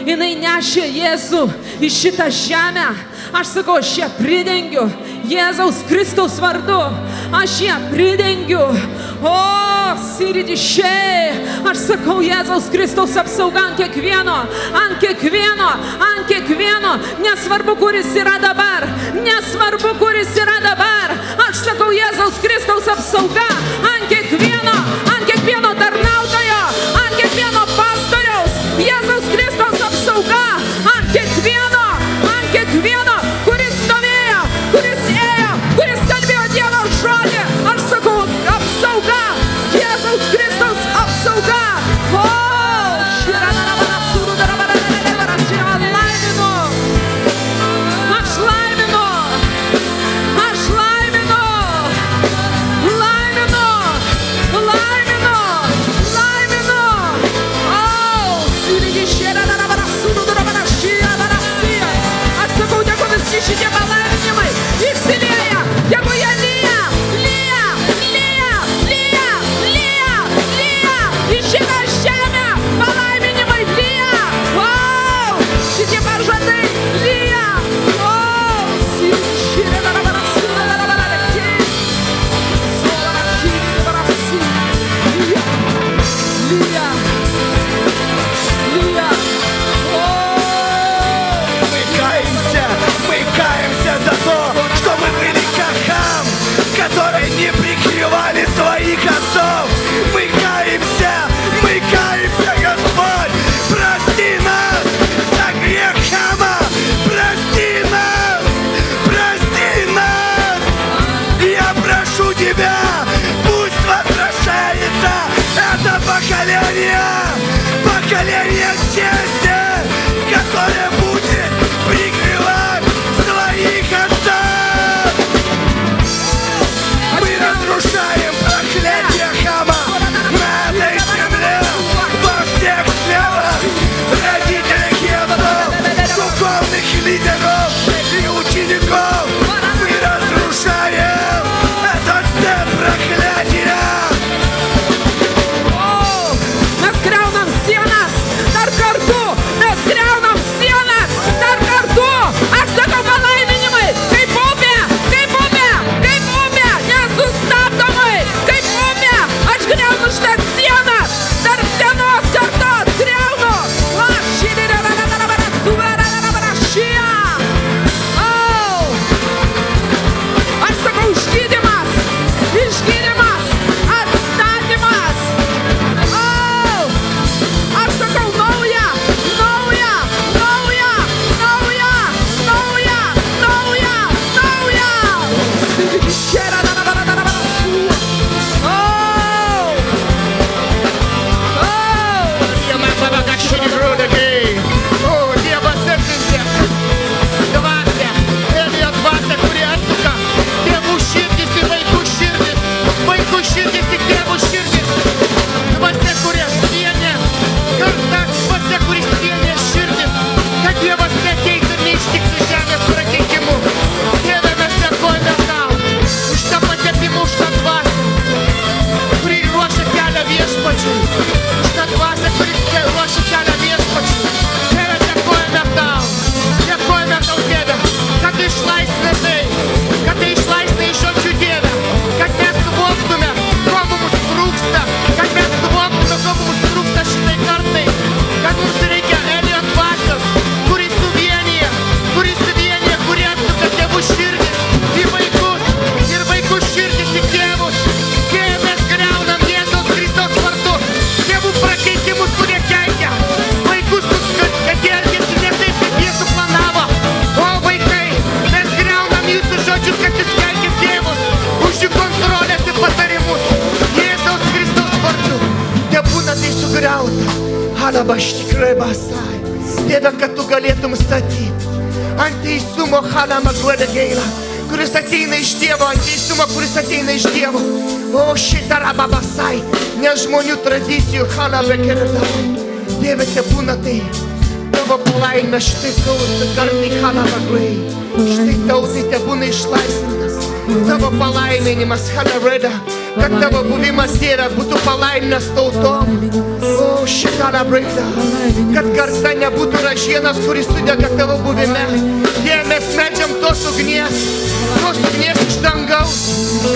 [SPEAKER 2] Jinai nešė Jėzų į šitą žemę. Aš sakau, aš ją pridengiu Jėzaus Kristaus vardu. Aš ją pridengiu. O, siridišiai. Aš sakau, Jėzaus Kristaus apsauga ant kiekvieno. Nesvarbu, kuris yra dabar. Aš sakau, Jėzaus Kristaus apsauga ant kiekvieno tarnautojo, ant kiekvieno
[SPEAKER 3] поколение чести, которое будет прикрывать своих отцов. Мы разрушаем проклятие Хама на этой земле, во всех сферах, родителей Хеванов, духовных лидеров и учеников. Мы разрушаем этот проклятие.
[SPEAKER 2] Mes greunam sienas dar kartu, mes greunam sienas dar kartu. Aš sakau palaiminimai, kaip upė, nesustabdomai, kaip upė. Aš greunu šitas sienas, dar senos kartos greunu. Aš sakau išgydymas, atstatymas. Aš sakau nauja.
[SPEAKER 4] Dievas atsiuntė dvasią, Elio dvasią, kuri atsuka tėvų širdis į vaikų širdis, vaikų širdis į tėvų širdis. Dvasia, kuri vienė kartas, dvasia, kuri vienė širdis, kad Dievas neateitų ir neištiktų žemės prakeikimu. Dieve, mes dėkojame tau už tą patepimą, už tą dvasią, kuri ruošia kelią viešpačiui, už tą dvasią, kuri ruošia kelią viešpačiui. Dieve, dėkojame tau, Dieve, kad tu išlaisvinai iš žodžių, Dieve, kad mes suvoktume, ko mums trūksta, kad mes suvoktume, ko mums trūksta šitai kartai, kad mums reikia Elio dvasios, kuri suvienyje, kuri atsuka tėvų širdis į vaikus ir vaikų širdis į tėvus. Dieve, mes griaunam Jėzaus Kristaus vardu tėvų prakeikimus, kurie keikia vaikus, kad jie elgiasi ne taip, kaip jie suplanavo. O vaikai, mes griaunam jūsų žodžius, kad jūs keikit tėvus už jų kontrolės ir patarimus. Jėzaus Kristaus vardu tebūna tai sugriauta. Alaba, aš tikrai basai. Dieve, kad tu galėtum statyti ant teisumo, halama guoda gaila, kuris ateina iš Dievo, ant teisumo, kuris ateina iš Dievo. O šitą rababasai, ne žmonių tradicijų, halaba keredavai. Dieve, tebūna tai tavo palaimė, štai kartai halama guai, štai tautai tebūna išlaisvintas. Tavo palaiminimas, halareda, kad tavo buvimas, Dieve, būtų palaiminęs tautom. O šitą rabraida, kad karta nebūtų ražienas, kuris sudega tavo buvime. Dieve, mes medžiam tos ugnies iš dangaus,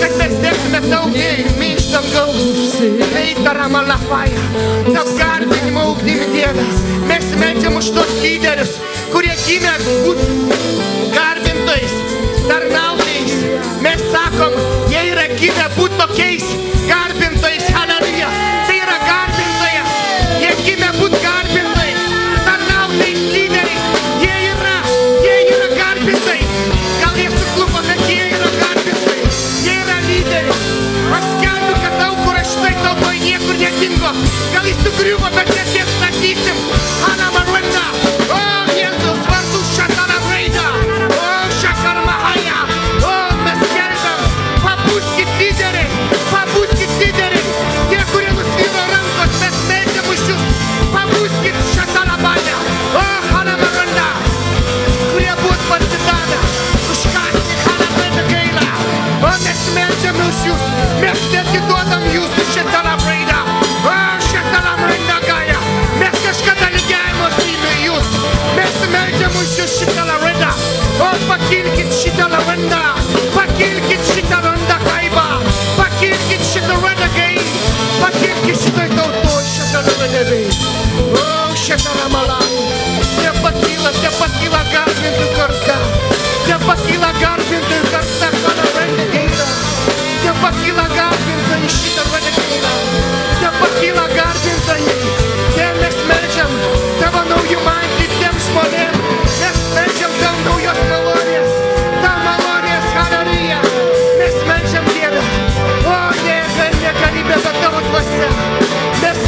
[SPEAKER 4] kad mes dėkime tau gėrimį iš dangaus. Eitaram alafaja, tau garbinimo ugnimi, Dieve. Mes medžiam už tos lyderius, kurie gimė būti garbintojais, tarnautojais. Mes sakom, jie yra gimę būti tokiais garbintojais, halleluja. Tai yra garbintojas, jie gimė būti garbintojais, tarnautojais, lyderiais. Jie yra garbintojai. Gal jie suklupo, bet jie yra garbintojai, jie yra lyderiai. Paskelbiu, kad daug kur aš štai tautoje niekur nedingo. Gal jis sugriuvo, bet mes jas statysim. Ana Maruenda, o Jėzaus vardu šatana raida, o šakarmahaja, o mes skelbiam, pabūskit lyderiai, tie, kurie nusvyro rankos, mes meldžiam už jus, pabūskit šatana baja, o Ana Maruenda, kurie bus pasidavę, užkasti Ana Maruenda gaila, o mes meldžiam už jus, mes atiduodam jūsų šatana raida, o šatana Maruenda gaja, mes kažkada lygiavimo slyme jūs, mes meldžiam už jūs šitą larendą, o pakilkit šitą larendą, pakilkit šitą randą kaibą, pakilkit šitą randą gai, pakilkit šitą tautoj šitą larendą, o šitą ramalą, te pakyla garbintų karta, te pakyla garbintų karta, kada randą gaila, te pakyla garbintų šitą randą gaila, te pakyla garbintų, te mes meldžiam tavo naujumą tiem žmonėm, mes meldžiam tau naujos malonės, ta malonės, halleluja, mes meldžiam Dievą, o negalybė, bet tavo dvasia, mes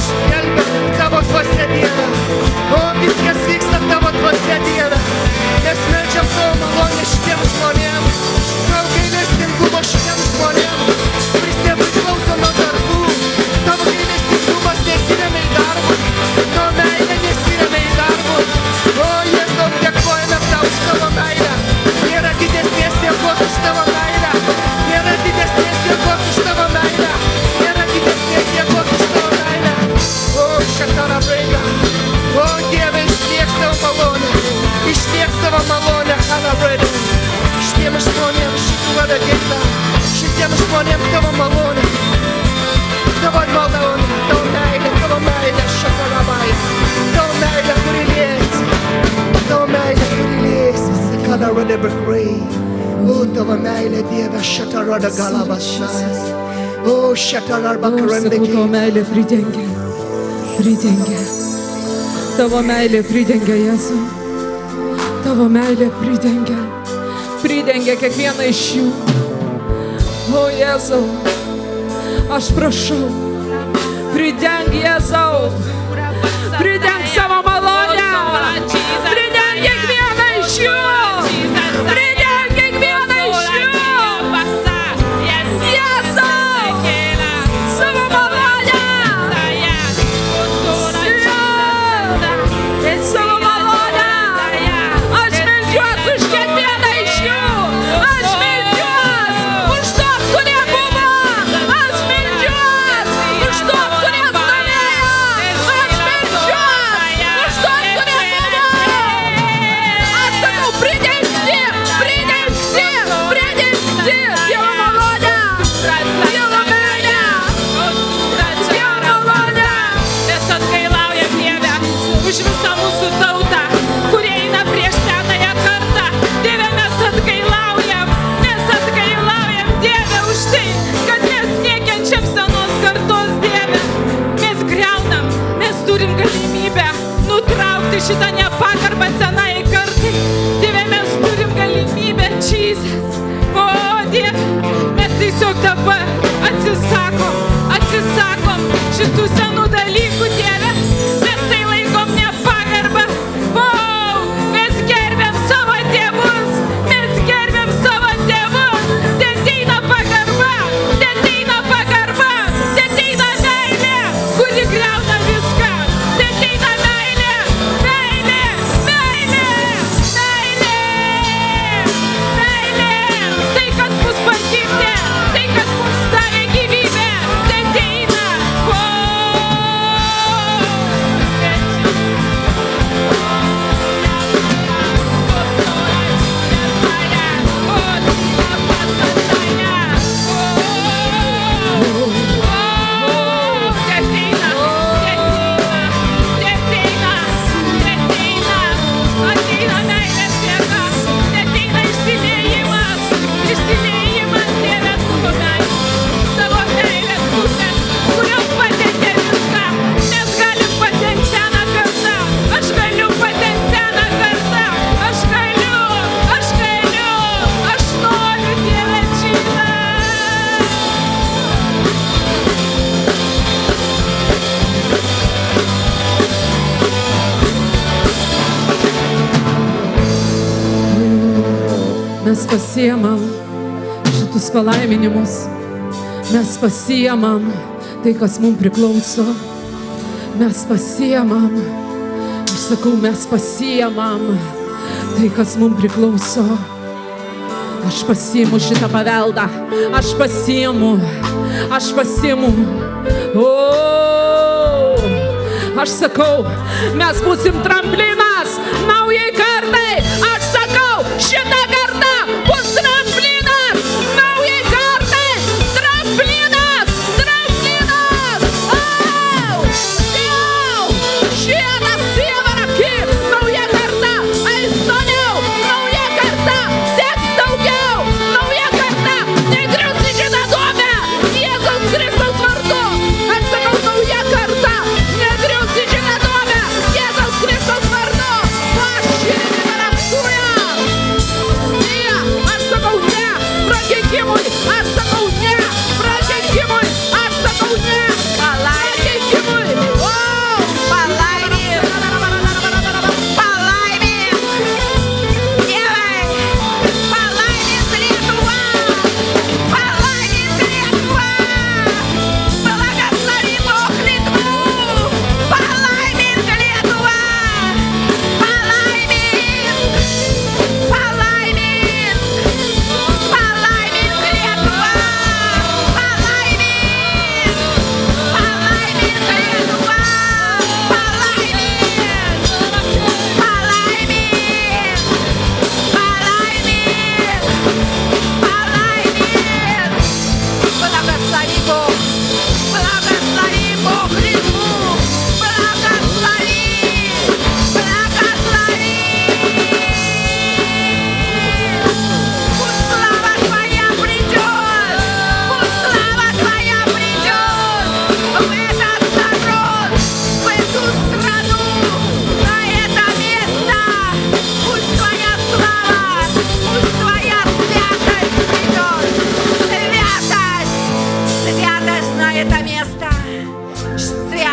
[SPEAKER 4] visiems žmonėms tavo malonę, tavo malonę, tavo meilę, šakalabai, tavo meilę, kuri liesi, tavo meilę, kuri liesi, sakalarada bakrai. O, tavo meilė, Dieve, šatarada galabasas. O, šatarada
[SPEAKER 2] Sakau, tavo
[SPEAKER 4] bakarandaki.
[SPEAKER 2] meilė pridengia. Pridengia. Tavo meilė pridengia, Jėzau. Tavo meilė pridengia. Pridengia kiekvieną iš jų. O, Jėzau, aš prašau. Pridenk, Jėzau. Pridenk savo malonę. Pridenk kiekvieną iš jų. Pridenk kiekvieną iš jų. Jėzau. Savo malonę. Savo malonę. Aš meldžiuos už kiekvieną iš jų. Aš meldžiuos už tos, kurie buvo. Aš meldžiuos už tos, kurie stovėjo. Aš meldžiuos už tos, kurie buvo. Aš sakau, pridengti, pridengti, pridengti. Dievo malonę. Dievo meilę. Dievo malonę.
[SPEAKER 5] Mes atgailaujam Dieve už visą mūsų tautą, kurie eina prieš senąją kartą. Dieve, mes atgailaujam Dieve už tai, kad mes nekenčiam senos kartos, Dieve. Mes griaunam, mes turim galimybę nutraukti šitą nepagarbą senai kartai. Dieve, mes turim galimybę, Jesus. O, Dieve, mes tiesiog dabar atsisakom šitų senų dalykų, Dieve. Mes tai laikom nepagarbą. O, mes gerbiam savo tėvus. Mes gerbiam savo tėvus. Te ateina pagarba. Te ateina pagarba. Te ateina meilė, kuri griauna viską. Te ateina meilė. Meilė. Meilė. Meilė. Meilė. Tai, kas mus pagimdė. Tai, kas mums davė gyvybę. Te ateina. O,
[SPEAKER 2] Mes pasiemam šitus palaiminimus. Mes pasiemam tai, kas mums priklauso. Mes pasiemam. Aš sakau, mes pasiemam tai, kas mums priklauso. Aš pasiimu šitą paveldą. Aš pasiimu. Aš pasiimu. O, aš sakau, mes būsim tramplinas naujai kartai. Aš sakau, šitą kartą bus tramplinas naujai kartai. Tramplinas, tramplinas. Šitas sievara aquí. Nauja karta eis toliau. Nauja karta teks daugiau. Nauja karta negrius į šitą duobę. Jėzaus Kristaus vardu. Aš sakau, nauja karta negrius į šitą duobę. Jėzaus Kristaus vardu. Aš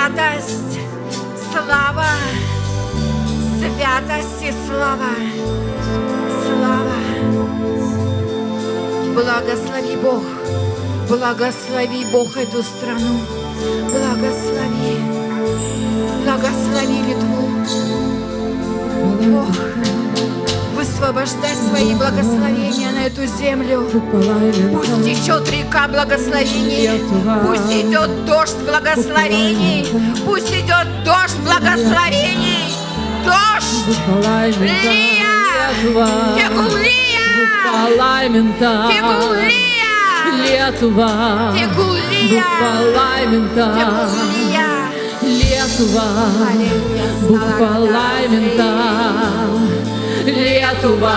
[SPEAKER 6] святость, слава, святость и слава, слава. Благослови Бог эту страну, благослови Литву. Бог, высвобождай свои благословения на эту землю. Пусть течет река благословений, пусть идет дождь благословений, пусть идет дождь благословений. Дождь, Лия, Тегулия,
[SPEAKER 2] Lietuva,
[SPEAKER 6] Tigulia,
[SPEAKER 2] būk palaiminta. Lietuva, būk palaiminta. Lietuva,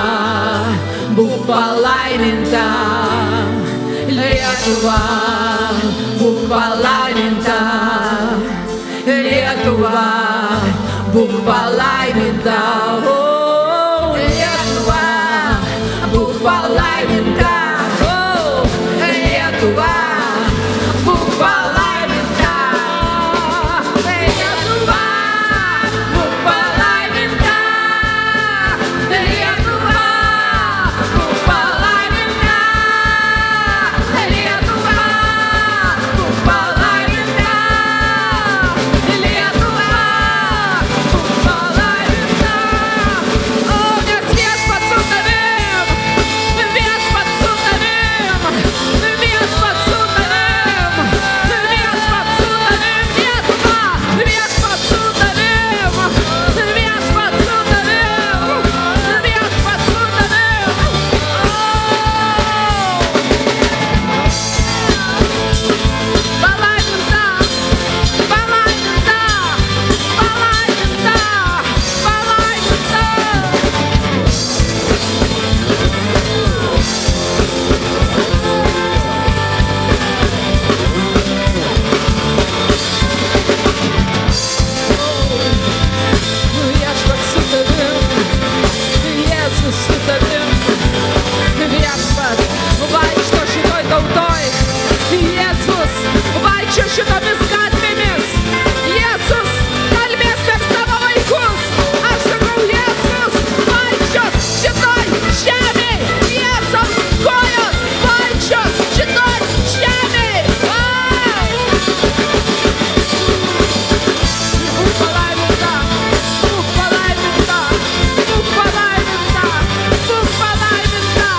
[SPEAKER 2] būk palaiminta. Lietuva, būk palaiminta. Lietuva, būk palaiminta. Oh, Lietuva, būk palaiminta. Lietuva, būk palaiminta. Lietuva, būk palaiminta. Lietuva, būk palaiminta. Lietuva, būk palaiminta. Lietuva, būk palaiminta. O, nes viešpats su tavim, viešpats su tavim. Viešpats su tavim, viešpats su tavim, Lietuva, viešpats su tavim, viešpats su tavim, viešpats su tavim. Palaiminta, palaiminta, palaiminta, palaiminta. Viešpats su tavim, Jėzus su tavim, viešpats vaikšto šitoj tautoj, Jėzus vaikščio šitomis gatvėmis, Jėzus kalbės per savo vaikus, aš sakau, Jėzus vaikščios šitoj žemėj, Jėzaus kojos vaikščios šitoj žemėj. Būk palaiminta, būk palaiminta, būk palaiminta, būk palaiminta.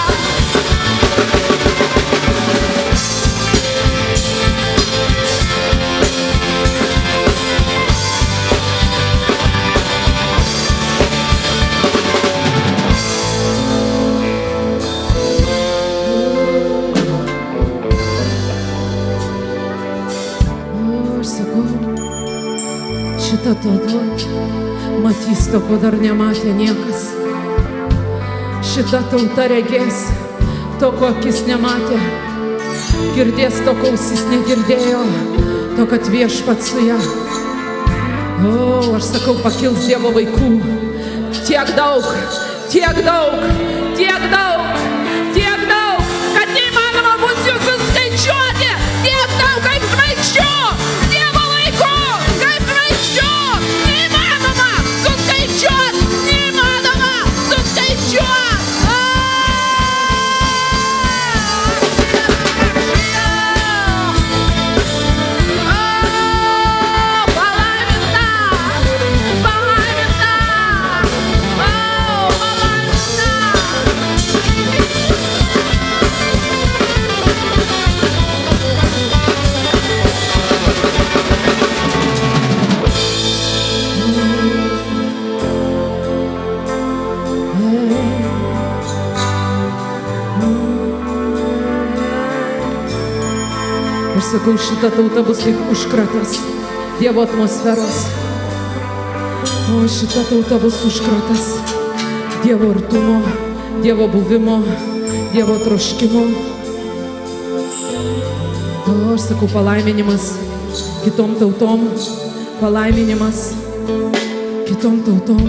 [SPEAKER 2] O, aš sakau, šitą tauta matys to, ko dar nematė niekas. Šitą tautą regės to, ko akis nematė. Girdės to, ko ausis negirdėjo, to, kad viešpats su ją. O, aš sakau, pakils Dievo vaikų. Tiek daug, tiek daug, tiek daug, tiek daug, kad neįmanoma bus jų suskaičiuoti. Tiek daug kaip žvaigždžių, Dievo vaikų, kaip žvaigždžių. Neįmanoma suskaičiuoti, neįmanoma suskaičiuoti. Palaiminta, palaiminta, palaiminta. Aš sakau, šita tauta bus kaip užkratas Dievo atmosferos. O šita tauta bus užkratas Dievo artumo, Dievo buvimo, Dievo troškimo. O aš sakau, palaiminimas kitom tautom, palaiminimas kitom tautom,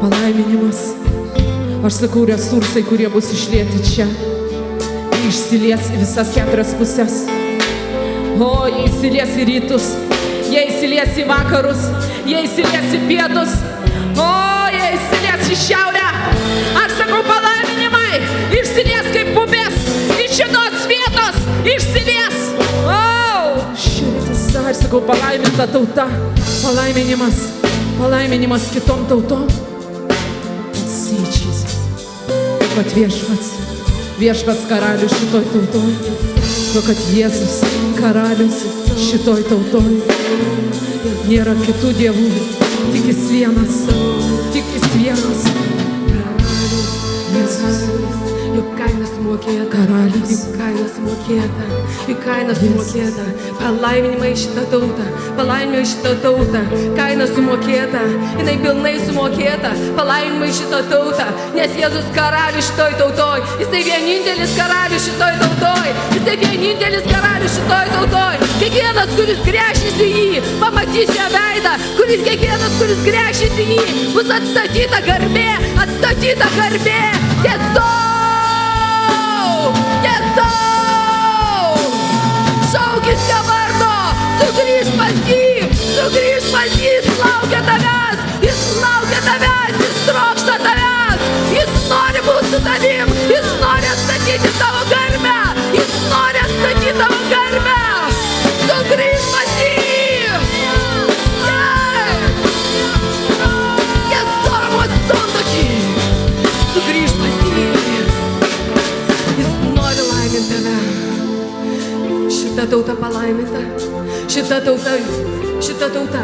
[SPEAKER 2] palaiminimas. Aš sakau, resursai, kurie bus išlieti čia, išsilies į visas 4 pusės. O, jie įsilies į rytus, jie įsilies įsilies į vakarus, jie įsilies į pietus, o jie įsilies į šiaurę. Aš sakau, palaiminimai išsilies kaip upės, iš šitos vietos išsilies. O, šitas, aš sakau, palaiminta tauta, palaiminimas, palaiminimas kitom tautom. Syčiais. Kad viešpats karalius šitoj tautoj, kad Jėzus karalius šitoj tautoj. Nėra kitų dievų, tik jis vienas, tik jis vienas. Jėzus,
[SPEAKER 7] juk kaina sumokėta,
[SPEAKER 2] karalius.
[SPEAKER 7] juk kaina sumokėta, juk kaina sumokėta. Palaiminimai šitą tautą, palaiminimai šitą tautą, kaina sumokėta, jinai pilnai sumokėta. Palaiminimai šitą tautą, nes Jėzus karalius šitoj tautoj, jisai vienintelis karalius šitoj tautoj, jisai vienintelis karalius šitoj tautoj. Kiekvienas, kuris gręšis į jį, pamatys jo veidą, kiekvienas, kuris gręšis į jį, bus atstatyta garbė, atstatyta garbė. Šaukis jo vardo, sugrįž pas jį, jis laukia tavęs, jis trokšta tavęs, jis nori būti su tavim, jis nori atstatyti tavo garbę, jis nori atstatyti tavo garbę, sugrįž pas jį. Sugrįž pas jį, jis nori laiminti tave. Šita tauta palaiminta, šita tauta,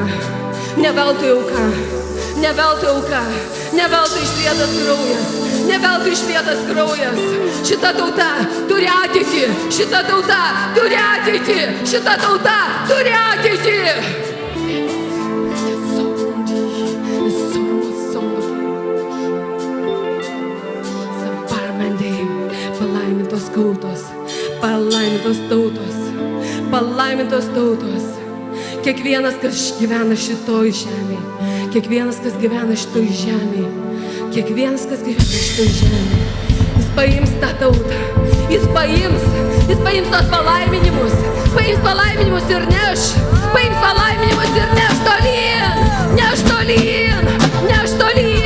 [SPEAKER 7] ne veltui auka, ne veltui auka, ne veltui išlietas kraujas, ne veltui išlietas kraujas. Šita tauta turi ateitį, šita tauta turi ateitį, šita tauta turi ateitį. Palaimintos tautos, kiekvienas, kas gyvena šitoj žemėje, kiekvienas, kas gyvena šitoj žemėje, kiekvienas, kas gyvena šitoj žemėje, jis paims tą tautą, jis paims tos palaiminimus ir neš, paims palaiminimus ir neš tolyn, neš tolyn, neš tolyn.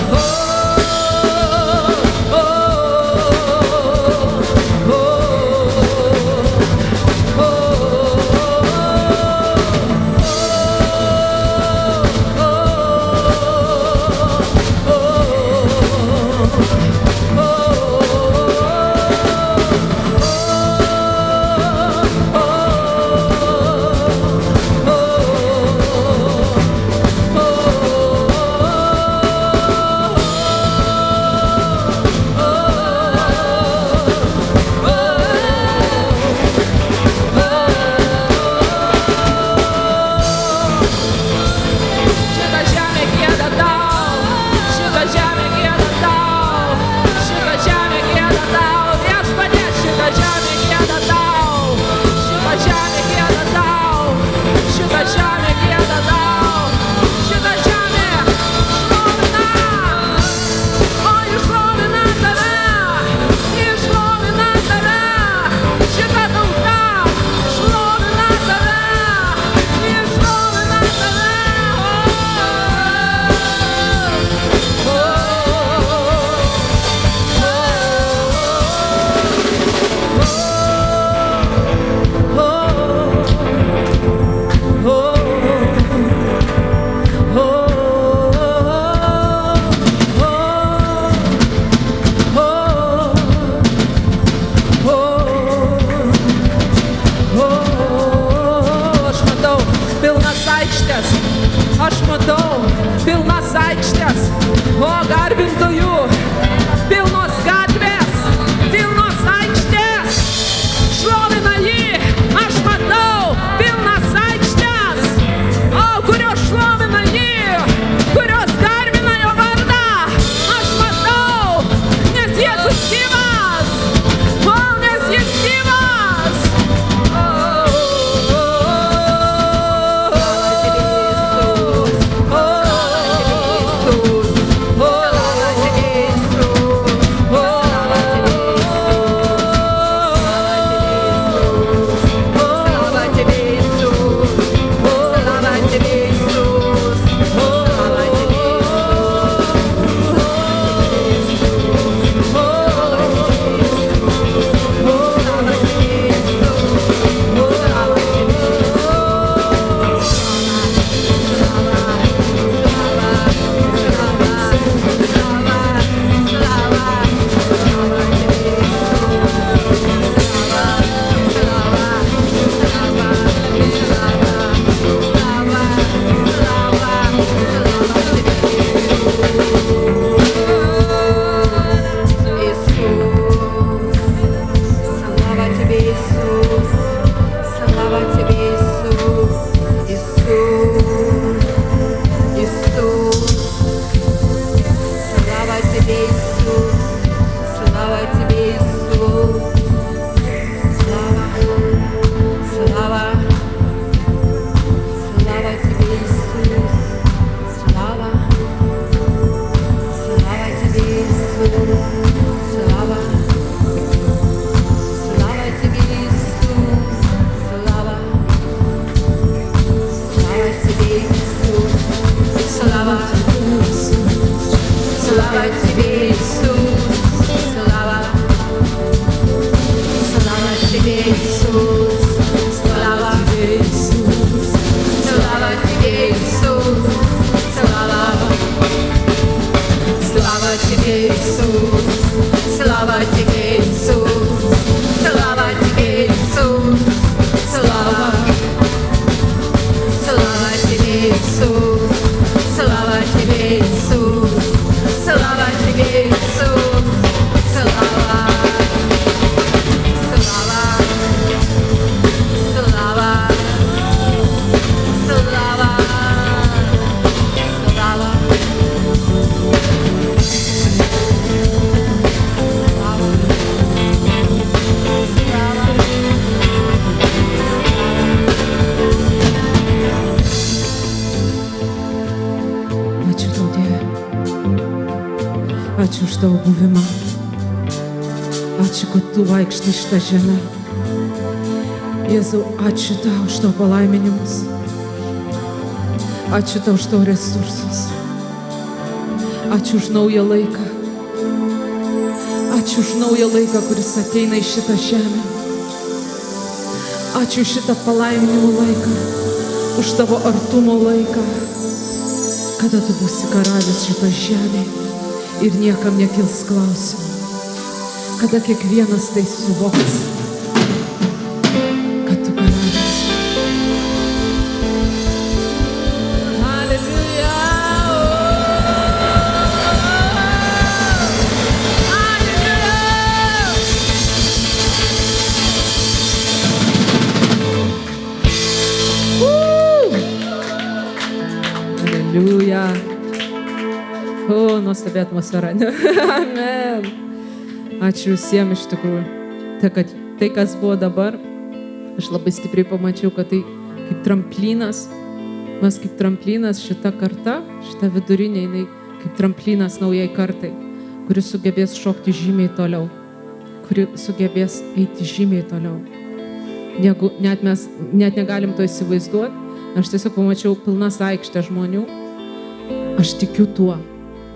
[SPEAKER 2] Oh
[SPEAKER 6] Тебе, Иисус, слава. Слава Тебе, Иисус, слава. Слава Тебе, Иисус, слава. Слава Тебе, Иисус, слава Тебе, Иисус, слава Тебе, Иисус, слава. Слава Тебе, Иисус, слава Тебе, Иисус, слава Тебе, Иисус, слава. Слава, слава, слава, слава.
[SPEAKER 2] Ačiū tau, Dieve. Ačiū už tavo buvimą. Ačiū, kad tu vaikštai šitą žemę. Jėzau, ačiū tau už tavo palaiminimus. Ačiū tau už tavo resursus. Ačiū už naują laiką. Ačiū už naują laiką, kuris ateina į šitą žemę. Ačiū už šitą palaiminimų laiką. Už tavo artumo laiką. Kada tu būsi karalius šitą žemę ir niekam nekils klausimų. Kada kiekvienas tai suvoks, kad tu karalius.
[SPEAKER 5] Hallelujah.
[SPEAKER 2] Aleliuja. O, nuostabi atmosfera. Amen. Ačiū visiems iš tikrųjų. Tai, kas buvo dabar, aš labai stipriai pamačiau, kad tai kaip tramplinas. Mes kaip tramplinas šita karta, šita vidurinė, jinai kaip tramplinas naujai kartai, kuris sugebės šokti žymiai toliau, kuri sugebės eiti žymiai toliau. Negu, net negalim to įsivaizduoti. Aš tiesiog pamačiau pilnas aikštė žmonių. Aš tikiu tuo.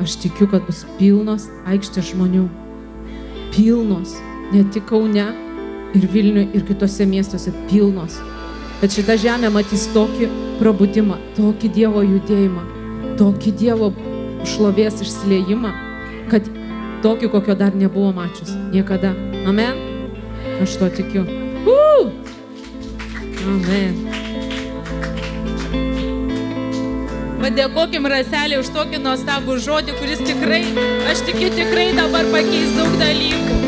[SPEAKER 2] Aš tikiu, kad bus pilnos aikštės žmonių. Pilnos. Ne tik Kaune ir Vilniuje ir kitose miestuose. Pilnos. Bet šita žemė matys tokį prabudimą, tokį Dievo judėjimą, tokį Dievo šlovės išsiliejimą, kad tokį, kokio dar nebuvo mačius. Niekada. Amen. Aš to tikiu. Amen.
[SPEAKER 5] Padėkokim Raselį už tokį nuostabų žodį, kuris tikrai, aš tikiu, tikrai dabar pakeis daug dalykų.